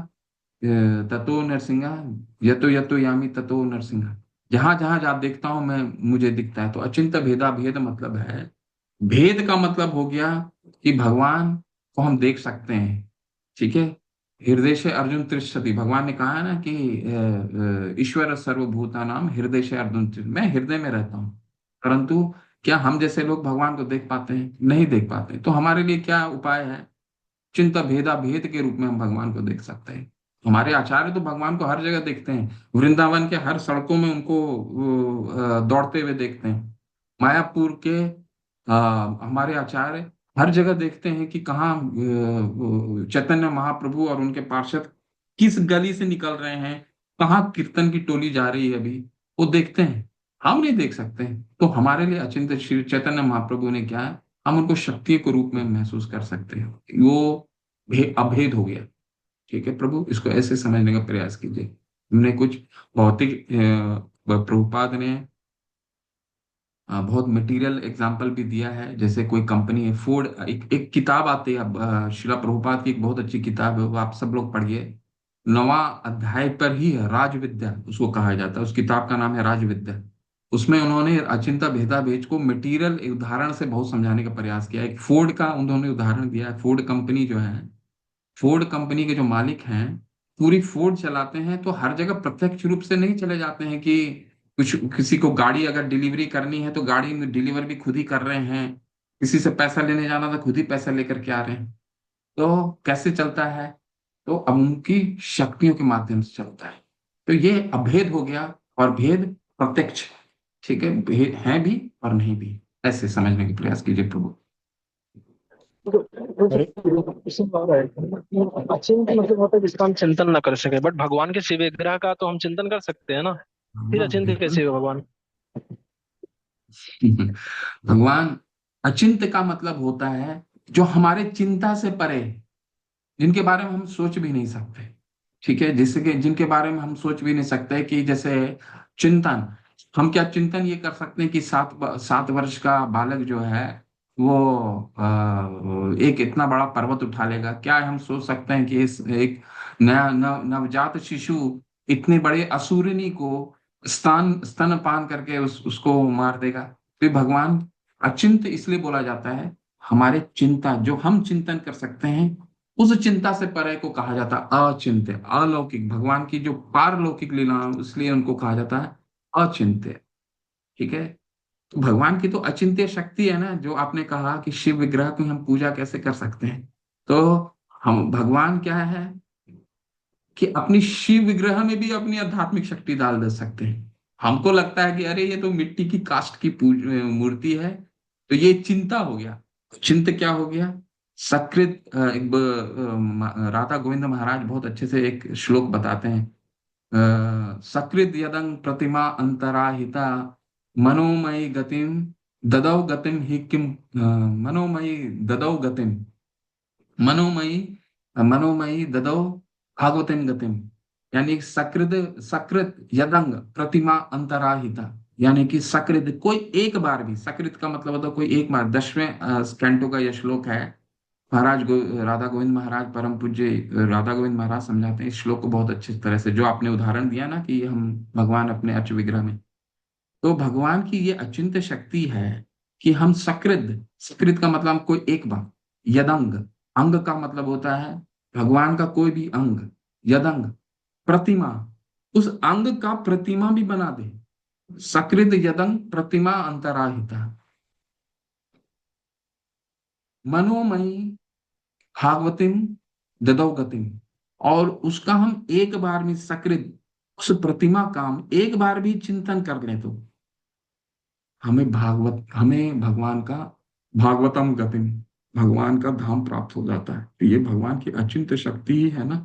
ततो नरसिंहा, यतो यतो यामी ततो नरसिंहा। जहां जहां आप देखता हूं मैं, मुझे दिखता है। तो अचिंत्य भेदा भेद मतलब है, भेद का मतलब हो गया कि भगवान को हम देख सकते हैं। ठीक है। हृदय से अर्जुन तिष्ठति, भगवान ने कहा है ना कि ईश्वर सर्वभूता नाम हृदय से अर्जुन तिष्ठति। मैं हृदय में रहता हूँ, परंतु क्या हम जैसे लोग भगवान को देख पाते हैं? नहीं देख पाते। तो हमारे लिए क्या उपाय है? चिंता भेदा भेद के रूप में हम भगवान को देख सकते हैं। हमारे आचार्य तो भगवान को हर जगह देखते हैं। वृंदावन के हर सड़कों में उनको दौड़ते हुए देखते हैं। मायापुर के हमारे आचार्य हर जगह देखते हैं कि कहाँ चैतन्य महाप्रभु और उनके पार्षद किस गली से निकल रहे हैं, कहाँ कीर्तन की टोली जा रही है अभी, वो देखते हैं। हम नहीं देख सकते। तो हमारे लिए अचिंत्य श्री चैतन्य महाप्रभु ने क्या है, हम उनको शक्ति के रूप में महसूस कर सकते हैं। वो अभेद हो गया। ठीक है प्रभु, इसको ऐसे समझने का प्रयास कीजिए। हमने कुछ भौतिक प्रभुपाद ने बहुत मटेरियल एग्जाम्पल भी दिया है। जैसे कोई कंपनी है फोर्ड, एक किताब आती है शिला प्रभुपाद की, एक बहुत अच्छी किताब है, वो आप सब लोग पढ़िए। 9वां अध्याय पर ही है, राज विद्या उसको कहा जाता है। उस किताब का नाम है राज विद्या। उसमें उन्होंने अचिंता भेदा भेद को मटेरियल उदाहरण से बहुत समझाने का प्रयास किया है। एक फोर्ड का उन्होंने उदाहरण दिया है। फोर्ड कंपनी जो है, फोर्ड कंपनी के जो मालिक हैं, पूरी फोर्ड चलाते हैं, तो हर जगह प्रत्यक्ष रूप से नहीं चले जाते हैं कि कुछ किसी को गाड़ी अगर डिलीवरी करनी है तो गाड़ी में डिलीवर भी खुद ही कर रहे हैं। किसी से पैसा लेने जाना था, खुद ही पैसा लेकर के आ रहे हैं। तो कैसे चलता है? तो अब उनकी शक्तियों के माध्यम से चलता है। तो ये अभेद हो गया, और भेद प्रत्यक्ष। ठीक है। भेद है भी और नहीं भी, ऐसे समझने का प्रयास कीजिए प्रभु। हरे अचिंत मतलब होता है जिसका हम चिंतन ना कर सके, बट भगवान के शिव विग्रह का तो हम चिंतन कर सकते हैं ना। फिर हाँ अचिंत बिल्कुल। कैसे हो भगवान? भगवान अचिंत्य का मतलब होता है जो हमारे चिंता से परे, जिनके बारे में हम सोच भी नहीं सकते। ठीक है। जिसके जिनके बारे में हम सोच भी नहीं सकते, कि जैसे चिंतन, हम क्या चिंतन ये कर सकते हैं कि 7 वर्ष का बालक जो है वो एक इतना बड़ा पर्वत उठा लेगा? क्या हम सोच सकते हैं कि इस एक नया नवजात शिशु इतने बड़े असुरनी को स्तनपान करके उसको मार देगा? तो भगवान अचिंत इसलिए बोला जाता है, हमारे चिंता जो हम चिंतन कर सकते हैं उस चिंता से परे को कहा जाता है अचिंत्य, अलौकिक। भगवान की जो पारलौकिक लीला, इसलिए उनको कहा जाता है अचिंत्य। ठीक है। तो भगवान की तो अचिंत्य शक्ति है ना, जो आपने कहा कि शिव विग्रह की हम पूजा कैसे कर सकते हैं। तो हम भगवान क्या है कि अपनी शिव विग्रह में भी अपनी आध्यात्मिक शक्ति डाल दे सकते हैं। हमको लगता है कि अरे ये तो मिट्टी की काष्ठ की मूर्ति है, तो ये चिंता हो गया। चिंत क्या हो गया? सकृत राधा गोविंद महाराज बहुत अच्छे से एक श्लोक बताते हैं। सकृत यदंग प्रतिमा अंतराहिता मनोमयी गतिम ददौ गतिम ही किम मनोमयी ददौ गतिम मनोमयी मनोमयी ददौ भागवतिम गतिम, यानी सकृत सकृत यदंग प्रतिमा अंतराहिता, यानी कि सकृत कोई एक बार भी, सकृत का मतलब होता है कोई एक बार, 10वें कैंटो का यह श्लोक है। राधा गोविंद महाराज, परम पूज्य राधा गोविंद महाराज समझाते हैं इस श्लोक को बहुत अच्छी तरह से, जो आपने उदाहरण दिया ना कि हम भगवान अपने अर्च विग्रह में, तो भगवान की ये अचिंत्य शक्ति है कि हम सकृत, सकृत का मतलब कोई एक बार, यदंग, अंग का मतलब होता है भगवान का कोई भी अंग, यदंग प्रतिमा, उस अंग का प्रतिमा भी बना दे, सकृत यदंग प्रतिमा अंतराहिता, मनोमयी भागवतिम ददौ गतिम, और उसका हम एक बार में सकृत, उस प्रतिमा का हम एक बार भी चिंतन कर लें तो हमें भगवान का भागवतम गतिम, भगवान का धाम प्राप्त हो जाता है। तो ये भगवान की अचिंत्य शक्ति ही है ना,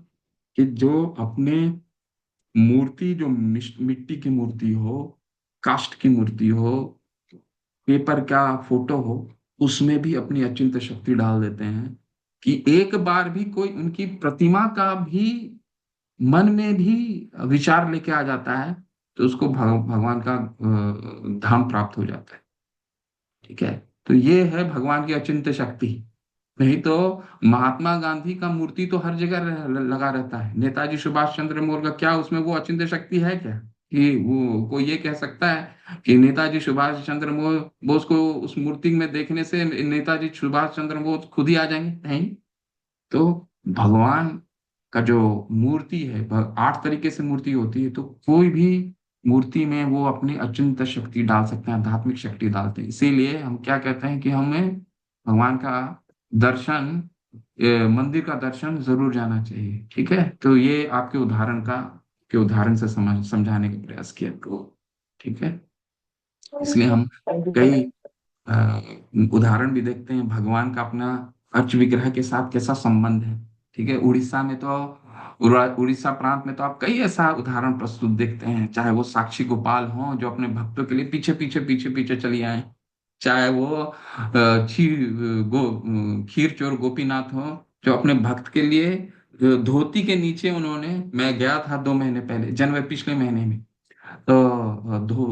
कि जो अपने मूर्ति, जो मिट्टी की मूर्ति हो, काष्ठ की मूर्ति हो, पेपर का फोटो हो, उसमें भी अपनी अचिंत्य शक्ति डाल देते हैं कि एक बार भी कोई उनकी प्रतिमा का भी मन में भी विचार लेके आ जाता है तो उसको भगवान का धाम प्राप्त हो जाता है। ठीक है, तो ये है भगवान की अचिंत्य शक्ति। नहीं तो महात्मा गांधी का मूर्ति तो हर जगह लगा रहता है, नेताजी सुभाष चंद्र बोस का क्या उसमें वो अचिंत्य शक्ति है क्या, कि वो कोई ये कह सकता है कि नेताजी सुभाष चंद्र बोस को उस मूर्ति में देखने से नेताजी सुभाष चंद्र बोस खुद ही आ जाएंगे? नहीं। तो भगवान का जो मूर्ति है, 8 तरीके से मूर्ति होती है, तो कोई भी मूर्ति में वो अपनी अचिंत्य शक्ति डाल सकते हैं, आध्यात्मिक शक्ति डालते हैं। इसीलिए हम क्या कहते हैं कि हमें भगवान का दर्शन, मंदिर का दर्शन जरूर जाना चाहिए। ठीक है, तो ये आपके उदाहरण के उदाहरण से समझाने का प्रयास किया तो ठीक है। इसलिए हम कई उदाहरण भी देखते हैं भगवान का अपना अर्च विग्रह के साथ कैसा संबंध है। ठीक है, उड़ीसा में तो, उड़ीसा प्रांत में तो आप कई ऐसा उदाहरण प्रस्तुत देखते हैं, चाहे वो साक्षी गोपाल हो जो अपने भक्तों के लिए पीछे पीछे पीछे पीछे चली आए, चाहे वो खीर चोर गोपीनाथ हो जो अपने भक्त के लिए धोती के नीचे उन्होंने, मैं गया था 2 महीने पहले, जनवरी पिछले महीने में, तो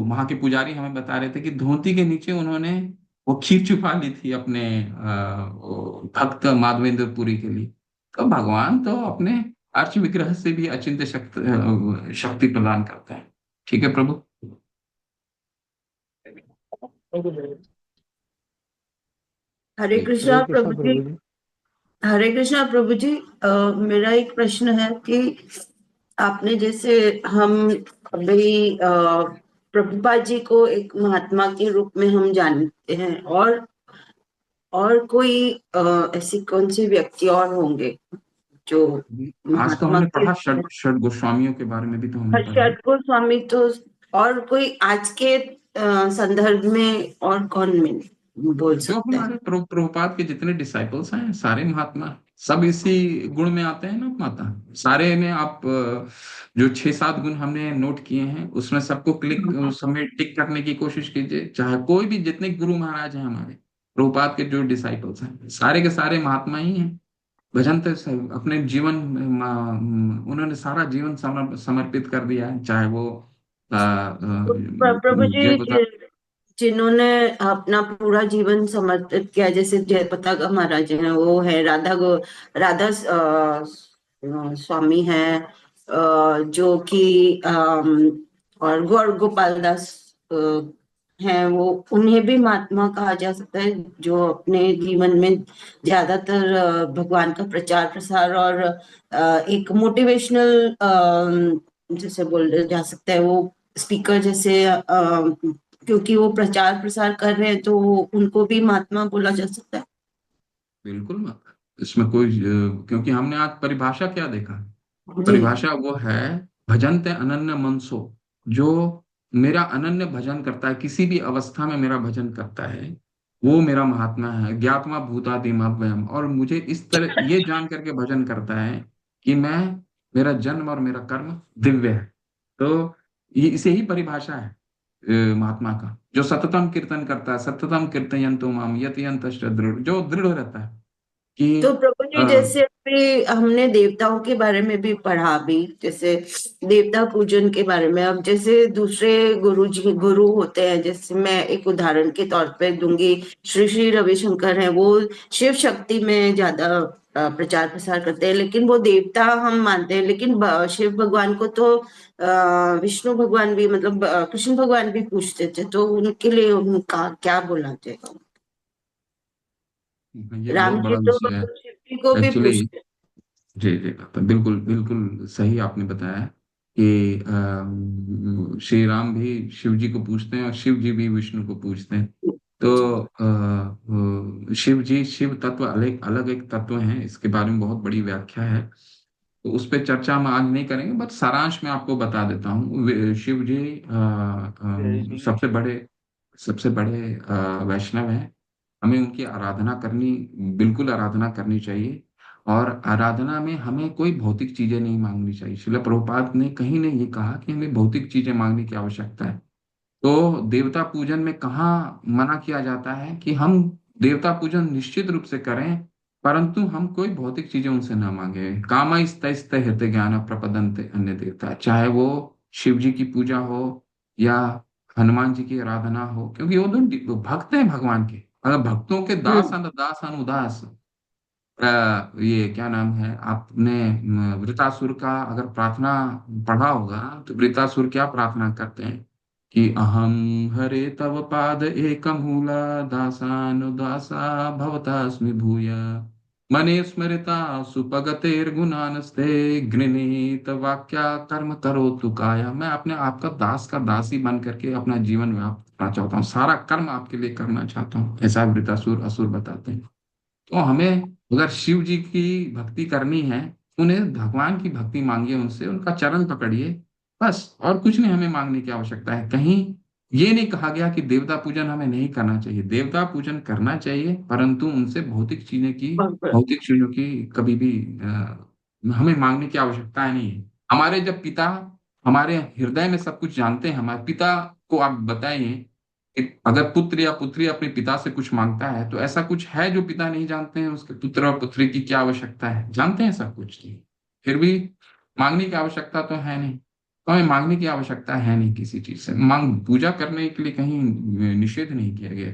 वहां के पुजारी हमें बता रहे थे कि धोती के नीचे उन्होंने वो खीर छुपा ली थी अपने भक्त माधवेंद्र पुरी के लिए। तो भगवान तो अपने अर्च विग्रह से भी अचिंत्य शक्ति प्रदान करते हैं। ठीक है प्रभु। हरे कृष्णा हरे कृष्णा प्रभु जी। प्रभु जी। हरे कृष्णा प्रभु जी। मेरा एक प्रश्न है कि आपने जैसे हम अभी प्रभुपाद जी को एक महात्मा के रूप में हम जानते हैं, और कोई ऐसी कौन सी व्यक्ति और होंगे जो आज तो महात्मा हमने के, पढ़ा षड गोस्वामियों के बारे में भी तो हमने पढ़ा। हर्षद गोस्वामी तो, और कोई आज के संदर्भ में और कौन में बोल जो सकते हैं? हमारे प्रभुपाद के जितने डिसाइपल्स हैं सारे महात्मा सब इसी गुण में आते हैं ना माता। सारे में आप जो 6-7 गुण हमने नोट किए हैं उसमें सबको समय टिक करने की कोशिश कीजिए। चाहे कोई भी, जितने गुरु महाराज हैं हमारे प्रभुपाद के जो डिसाइपल्स हैं सारे के सारे महात्मा ही हैं। भजन तो अपने जीवन उन्होंने सारा जीवन समर्पित कर दिया है। चाहे वो प्रभु जी, जय बता जिन्होंने अपना पूरा जीवन समर्पित किया, जैसे जय पताका महाराज हैं, वो है राधा स्वामी हैं, जो कि और गौर गोपाल दास हैं, वो उन्हें भी महात्मा कहा जा सकता है, जो अपने जीवन में ज्यादातर भगवान का प्रचार प्रसार और एक मोटिवेशनल, जैसे बोल जा सकता है, वो स्पीकर जैसे, क्योंकि वो प्रचार प्रसार कर रहे हैं तो उनको भी महात्मा बोला जा सकता है। बिल्कुल माता, इसमें कोई क्योंकि हमने आज परिभाषा क्या देखा, जी। परिभाषा वो है भजनते अनन्य मनसो, जो मेरा अनन्य भजन करता है, किसी भी अवस्था में मेरा भजन करता है, वो मेरा महात्मा है। ज्ञात्मा भूतादिमव्ययम, और मुझे इस तरह ये जान करके भजन करता है कि मेरा जन्म और मेरा कर्म दिव्य है। तो ये इसे ही परिभाषा है महात्मा का, जो सततम कीर्तन करता है, सततम कीर्तयन्तु माम यत यंतश्च दृढ़, जो दृढ़ रहता है कि तो प्रभु जी, अ, जैसे अभी हमने देवताओं के बारे में भी पढ़ा भी, जैसे देवता पूजन के बारे में। अब जैसे दूसरे गुरु जी गुरु होते हैं, जैसे मैं एक उदाहरण के तौर पे दूंगी, श्री श्री रविशंकर हैं, वो शिव शक्ति में ज्यादा प्रचार प्रसार करते हैं, लेकिन वो देवता हम मानते हैं। लेकिन शिव भगवान को तो विष्णु भगवान भी, मतलब कृष्ण भगवान भी पूछते थे, तो उनके लिए उनका क्या बोलना चाहिए? ये बहुत राम जी बड़ा तो विषय है शिव जी को भी एक्चुअली। पूछते। जी जी, तो बिल्कुल बिल्कुल सही आपने बताया कि श्री राम भी शिव जी को पूछते हैं और शिव जी भी विष्णु को पूछते हैं। जी। तो शिव जी, शिव तत्व अलग अलग एक तत्व हैं, इसके बारे में बहुत बड़ी व्याख्या है, तो उस पर चर्चा हम आज नहीं करेंगे, बट सारांश में आपको बता देता हूँ। शिव जी सबसे बड़े वैष्णव हैं। हमें उनकी आराधना करनी, बिल्कुल आराधना करनी चाहिए। और आराधना में हमें कोई भौतिक चीजें नहीं मांगनी चाहिए। श्रील प्रभुपाद ने कहीं नहीं ये कहा कि हमें भौतिक चीजें मांगने की आवश्यकता है। तो देवता पूजन में कहाँ मना किया जाता है कि हम देवता पूजन निश्चित रूप से करें, परंतु हम कोई भौतिक चीजें उनसे ना मांगे। कामा स्त हृत ज्ञान प्रपदंते अन्य देवता, चाहे वो शिव जी की पूजा हो या हनुमान जी की आराधना हो, क्योंकि वो तो भक्त हैं भगवान के। अगर भक्तों के दास हम्म। दास अनुदास, ये क्या नाम है, आपने वृतासुर का अगर प्रार्थना पढ़ा होगा, तो वृतासुर क्या प्रार्थना करते हैं कि अहम हरे तव पाद एकमूला दासानुदासा भवतास्मि भूय मने स्मृता सुपगतेर्गुणानस्ते गृणीत वाक्या कर्म करोतु काया। मैं अपने आपका दास का दासी बन करके अपना जीवन व्याप्त करना चाहता हूँ, सारा कर्म आपके लिए करना चाहता हूँ, ऐसा वृतासुर असुर बताते हैं। तो हमें अगर शिव जी की भक्ति करनी है, उन्हें भगवान की भक्ति मांगिए, उनसे उनका चरण पकड़िए, बस। और कुछ नहीं हमें मांगने की आवश्यकता है। कहीं ये नहीं कहा गया कि देवता पूजन हमें नहीं करना चाहिए, देवता पूजन करना चाहिए, परंतु उनसे भौतिक चीजों की कभी भी हमें मांगने की आवश्यकता नहीं है। हमारे जब पिता हमारे हृदय में सब कुछ जानते हैं, हमारे पिता को आप बताइए कि अगर पुत्र या पुत्री अपने पिता से कुछ मांगता है, तो ऐसा कुछ है जो पिता नहीं जानते हैं उसके पुत्र और पुत्री की क्या आवश्यकता है? जानते हैं सब कुछ चीज, फिर भी मांगने की आवश्यकता तो है नहीं। तो हमें मांगने की आवश्यकता है नहीं किसी चीज से। मांग पूजा करने के लिए कहीं निषेध नहीं किया गया,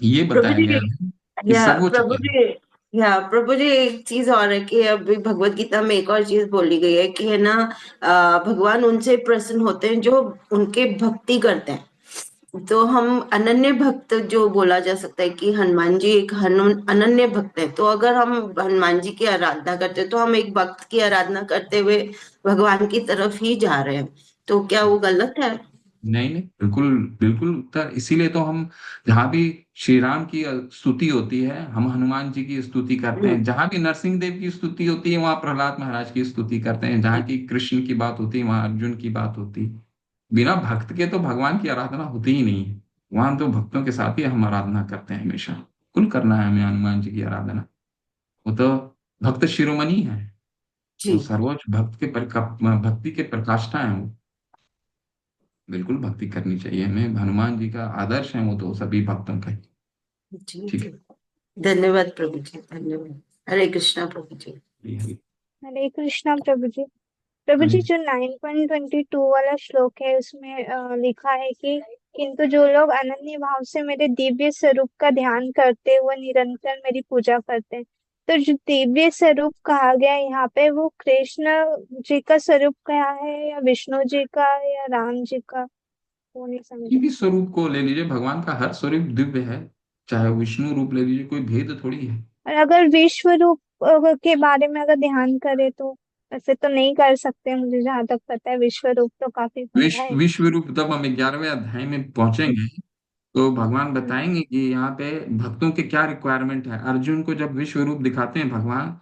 ये प्रभु बताया जी, गया है कि या सर्वोच्च प्रभु क्या जी, या प्रभु जी, एक चीज और है कि अभी भगवत गीता में एक और चीज बोली गई है कि है ना, भगवान उनसे प्रसन्न होते हैं जो उनके भक्ति करते हैं। तो हम अनन्य भक्त जो बोला जा सकता है कि हनुमान जी एक अनन्य भक्त है। तो अगर हम हनुमान जी की आराधना करते हैं, तो हम एक भक्त की आराधना करते हुए भगवान की तरफ ही जा रहे हैं। तो क्या है? वो गलत है? नहीं नहीं, बिल्कुल बिल्कुल उत्तर। इसीलिए तो हम जहाँ भी श्री राम की स्तुति होती है, हम हनुमान जी की स्तुति करते हम्म। हैं। जहाँ भी नरसिंह देव की स्तुति होती है, वहाँ प्रहलाद महाराज की स्तुति करते हैं। जहाँ की कृष्ण की बात होती है, वहाँ अर्जुन की बात होती है। बिना भक्त के तो भगवान की आराधना होती ही नहीं है। वहां तो भक्तों के साथ ही हम आराधना करते हैं हमेशा। कुल करना है हमें हनुमान जी की आराधना। वो तो भक्त शिरोमणि है, वो जी। सर्वोच्च भक्ति के प्रकाष्ठा है वो। बिल्कुल भक्ति करनी चाहिए हमें। हनुमान जी का आदर्श है वो तो सभी भक्तों का। जी ठीक जी। धन्यवाद प्रभु जी, धन्यवाद। हरे कृष्णा प्रभु जी। है। हरे कृष्णा प्रभु जी। प्रभु हरे जी, जो 9.22 वाला श्लोक है उसमें लिखा है कि किंतु जो लोग अनन्य भाव से मेरे दिव्य स्वरूप का ध्यान करते हुए निरंतर मेरी पूजा करते हैं। तो जो दिव्य स्वरूप कहा गया है यहाँ पे, वो कृष्ण जी का स्वरूप क्या है, या विष्णु जी का, या राम जी का? वो नहीं किसी समझा। भी स्वरूप को ले लीजिए, भगवान का हर स्वरूप दिव्य है। चाहे विष्णु रूप ले लीजिए, कोई भेद थोड़ी है। और अगर विश्व रूप के बारे में अगर ध्यान करे तो वैसे तो नहीं कर सकते, मुझे जहां तक पता है विश्व रूप तो काफी बड़ा है। विश्व रूप तब हम 11वें अध्याय में पहुंचेंगे, तो भगवान हम्म। बताएंगे कि यहाँ पे भक्तों के क्या रिक्वायरमेंट है। अर्जुन को जब विश्व रूप दिखाते हैं भगवान,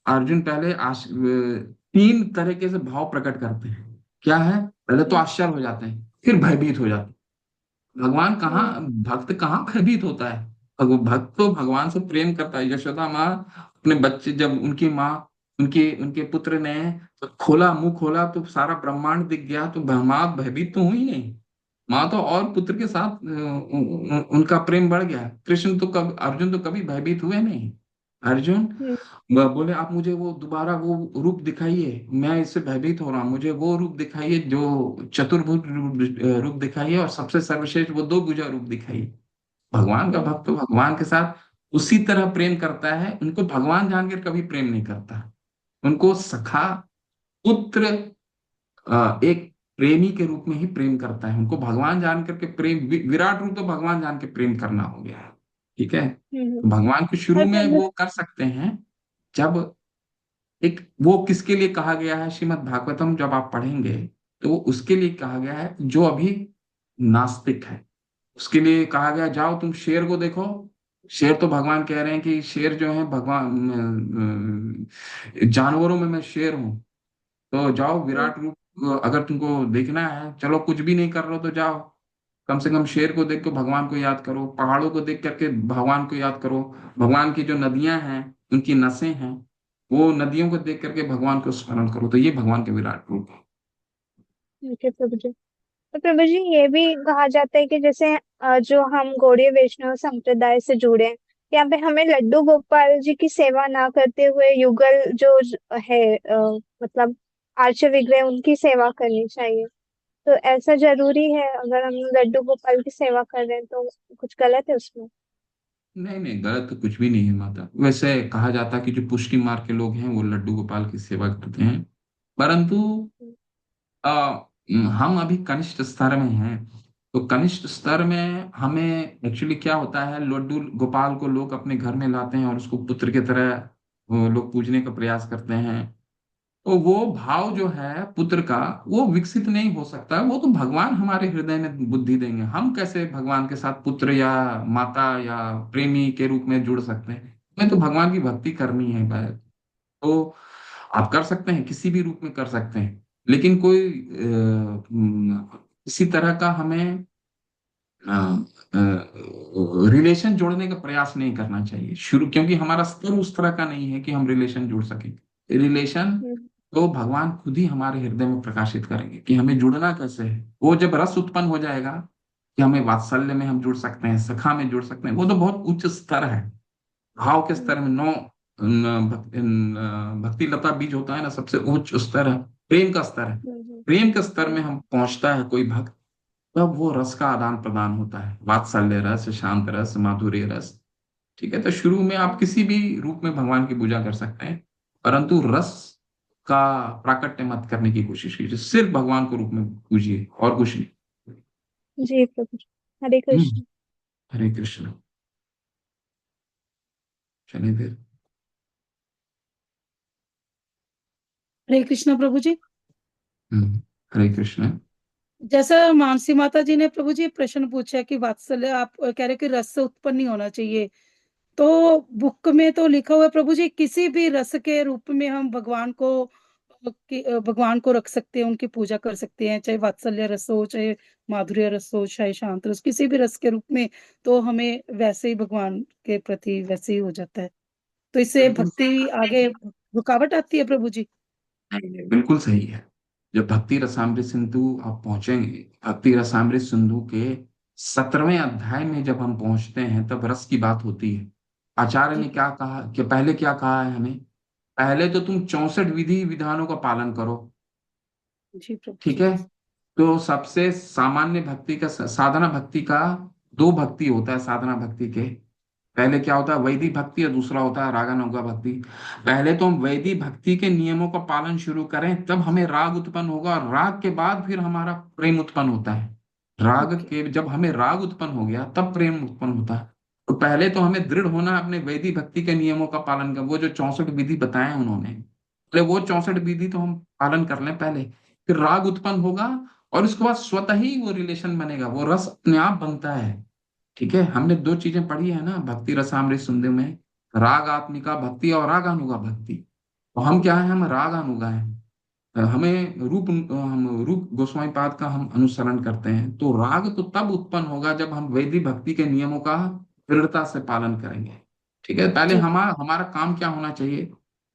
अर्जुन पहले 3 तरीके से भाव प्रकट करते हैं। क्या है? पहले तो हम्म। आश्चर्य हो जाते हैं, फिर भयभीत हो जाते हैं। भगवान कहाँ, हम्म। भक्त कहाँ भयभीत होता है? भक्त तो भगवान से प्रेम करता है। यशोदा माँ अपने बच्चे, जब उनकी माँ, उनके उनके पुत्र ने खोला, मुंह खोला, तो सारा ब्रह्मांड दिख गया, तो माँ भयभीत तो हुई नहीं। माँ तो और पुत्र के साथ उनका प्रेम बढ़ गया। कृष्ण तो कब अर्जुन तो कभी भयभीत हुए नहीं। अर्जुन हम्म बोले आप मुझे वो दोबारा वो रूप दिखाइए, मैं इससे भयभीत हो रहा हूँ, मुझे वो रूप दिखाइए जो चतुर्भुज रूप दिखाइए, और सबसे सर्वश्रेष्ठ वो दो भुजा रूप दिखाइए। भगवान का हम्म भक्त तो भगवान के साथ उसी तरह प्रेम करता है, उनको भगवान जानकर कभी प्रेम नहीं करता। उनको सखा, पुत्र, एक प्रेमी के रूप में ही प्रेम करता है। उनको भगवान जान करके प्रेम, विराट रूप तो भगवान जान के प्रेम करना हो गया है। ठीक है, हम्म। तो भगवान को शुरू और में प्रभु वो कर सकते हैं जब एक, वो किसके लिए कहा गया है श्रीमद् भागवतम जब आप पढ़ेंगे, तो वो उसके लिए कहा गया है जो अभी नास्तिक है। उसके लिए कहा गया जाओ तुम शेर को देखो। शेर तो भगवान कह रहे हैं कि शेर जो है भगवान, जानवरों में मैं शेर हूं। तो जाओ हम्म, विराट रूप अगर तुमको देखना है, चलो कुछ भी नहीं कर रहे हो तो जाओ, कम से कम शेर को देख के भगवान को याद करो, पहाड़ों को देख करके भगवान को याद करो, भगवान की जो नदियां हैं, उनकी नसें हैं, वो नदियों को देख करके भगवान को स्मरण करो। तो ये भगवान के विराट रूप है। ठीक है प्रभु जी। तो प्रभु जी ये भी कहा जाता है कि जैसे जो हम गौड़ीय वैष्णव संप्रदाय से जुड़े हैं, यहाँ पे हमें लड्डू गोपाल जी की सेवा ना करते हुए युगल जो है मतलब आर्च विग्रह उनकी सेवा करनी चाहिए। तो ऐसा जरूरी है अगर हम लड्डू गोपाल की सेवा कर रहे हैं तो कुछ गलत है उसमें? नहीं नहीं, गलत तो कुछ भी नहीं है माता। वैसे कहा जाता है कि जो पुष्टि मार्ग के लोग हैं वो लड्डू गोपाल की सेवा करते हैं, परंतु आ, हम अभी कनिष्ठ स्तर में हैं। तो कनिष्ठ स्तर में हमें एक्चुअली क्या होता है, लड्डू गोपाल को लोग अपने घर में लाते हैं और उसको पुत्र की तरह वो लोग पूजने का प्रयास करते हैं। तो वो भाव जो है पुत्र का, वो विकसित नहीं हो सकता। वो तो भगवान हमारे हृदय में बुद्धि देंगे, हम कैसे भगवान के साथ पुत्र या माता या प्रेमी के रूप में जुड़ सकते हैं। हमें तो भगवान की भक्ति करनी है। तो आप कर सकते हैं, किसी भी रूप में कर सकते हैं, लेकिन कोई इसी तरह का हमें रिलेशन जोड़ने का प्रयास नहीं करना चाहिए शुरू, क्योंकि हमारा स्तर उस तरह का नहीं है कि हम रिलेशन जोड़ सकें। रिलेशन हम्म, तो भगवान खुद ही हमारे हृदय में प्रकाशित करेंगे कि हमें जुड़ना कैसे है। वो जब रस उत्पन्न हो जाएगा कि हमें वात्सल्य में हम जुड़ सकते हैं, सखा में जुड़ सकते हैं, वो तो बहुत उच्च स्तर है। भाव के स्तर में नौ भक्ति लता बीज होता है ना, सबसे उच्च स्तर है, प्रेम का स्तर है। हम्म, प्रेम के स्तर में हम्म, हम पहुंचता है कोई भक्त, तब वो रस का आदान प्रदान होता है, वात्सल्य रस, शांत रस, माधुर्य रस। ठीक है, तो शुरू में आप किसी भी रूप में भगवान की पूजा कर सकते हैं, परंतु रस का प्राकट्य मत करने की कोशिश कीजिए, सिर्फ भगवान को रूप में पूजिए और कुछ नहीं। जी प्रभु जी। हरे हम्म, कृष्ण। हरे कृष्ण। चलिए फिर। हरे कृष्ण प्रभु जी। हरे कृष्ण। जैसा मानसी माता जी ने प्रभु जी प्रश्न पूछा कि वात्सल्य आप कह रहे कि रस से उत्पन्न नहीं होना चाहिए, तो बुक में तो लिखा हुआ है प्रभु जी किसी भी रस के रूप में हम भगवान को भगवान को रख सकते हैं, उनकी पूजा कर सकते हैं, चाहे वात्सल्य रस हो, चाहे माधुर्य रस हो, चाहे शांत रस, किसी भी रस के रूप में, तो हमें वैसे ही भगवान के प्रति वैसे ही हो जाता है। तो इससे बिल्कुल। भक्ति आगे रुकावट आती है प्रभु जी? नहीं नहीं, बिल्कुल सही है। जब भक्ति रसामृत सिंधु आप पहुंचेंगे, भक्ति रसामृत सिंधु के 17वें अध्याय में जब हम पहुंचते हैं, तब रस की बात होती है। आचार्य जी ने क्या कहा कि पहले क्या कहा है हमें, पहले तो तुम 64 विधि विधानों का पालन करो। जी प्रभु ठीक जी। है, तो सबसे सामान्य भक्ति का, साधना भक्ति का दो भक्ति होता है साधना भक्ति के। पहले क्या होता है, वैदिक भक्ति, और दूसरा होता है रागानुगा भक्ति। पहले तो हम वैदिक भक्ति के नियमों का पालन शुरू करें, तब हमें राग उत्पन्न होगा, और राग के बाद फिर हमारा प्रेम उत्पन्न होता है। राग ओके। के जब हमें राग उत्पन्न हो गया तब प्रेम उत्पन्न होता है। तो पहले तो हमें दृढ़ होना है अपने वैदिक भक्ति के नियमों का पालन कर, वो जो 64 विधि बताए उन्होंने, पहले वो 64 विधि तो हम पालन कर लें पहले, फिर राग उत्पन्न होगा, और उसके बाद स्वतः ही वो रिलेशन बनेगा, वो रस अपने आप बनता है। ठीक है, हमने दो चीजें पढ़ी है ना भक्ति रसामृत सुंदर में, राग आत्मिका भक्ति और रागानुगा भक्ति। तो हम क्या है, हम रागानुगा हैं। हम रूप गोस्वामी पाद का हम अनुसरण करते हैं। तो राग तो तब उत्पन्न होगा जब हम वैदिक भक्ति के नियमों का दृढ़ता से पालन करेंगे। ठीक है, पहले जी हमारा हमारा काम क्या होना चाहिए,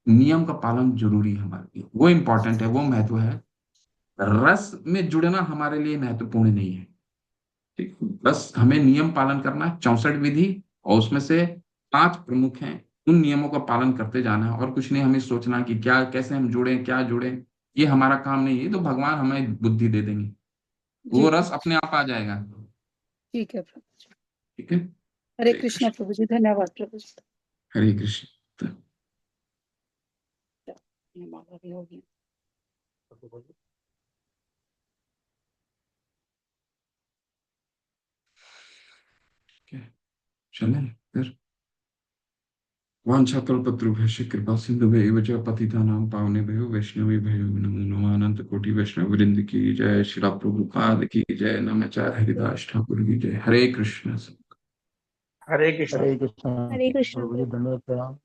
नियम का पालन जरूरी है हमारे लिए, वो इंपॉर्टेंट है, वो महत्व है। रस में जुड़ना हमारे लिए महत्वपूर्ण नहीं है। ठीक, बस हमें नियम पालन करना है, 64 विधि, और उसमें से 5 प्रमुख हैं, उन नियमों का पालन करते जाना है, और कुछ नहीं हमें सोचना कि क्या, कैसे हम जुड़े, क्या जुड़े, ये हमारा काम नहीं है, तो भगवान हमें बुद्धि दे देंगे, जी वो प्रभु रस अपने आप आ जाएगा। ठीक है प्रभु जी। ठीक है। हरे हरे कृष्णा कृष्ण। प्रभु जी, धन्यवाद प्रभु जी। हरे कृष्ण। माला भी होगी। चलें फिर। वाञ्छाकल्पतरुभ्यश्च कृपा सिन्धुभ्यैव च पतितानां पावनेभ्यो वैष्णवेभ्यो नमो नमः। अनंत कोटि वैष्णव वृंद की जय, श्रीला प्रभुपाद की जय, नमाचार्य हरिदास ठाकुर की जय। हरे कृष्ण। हरे कृष्ण। हरे कृष्ण। हरे कृष्ण प्रभु जी प्रभु। धन्यवाद प्रणाम।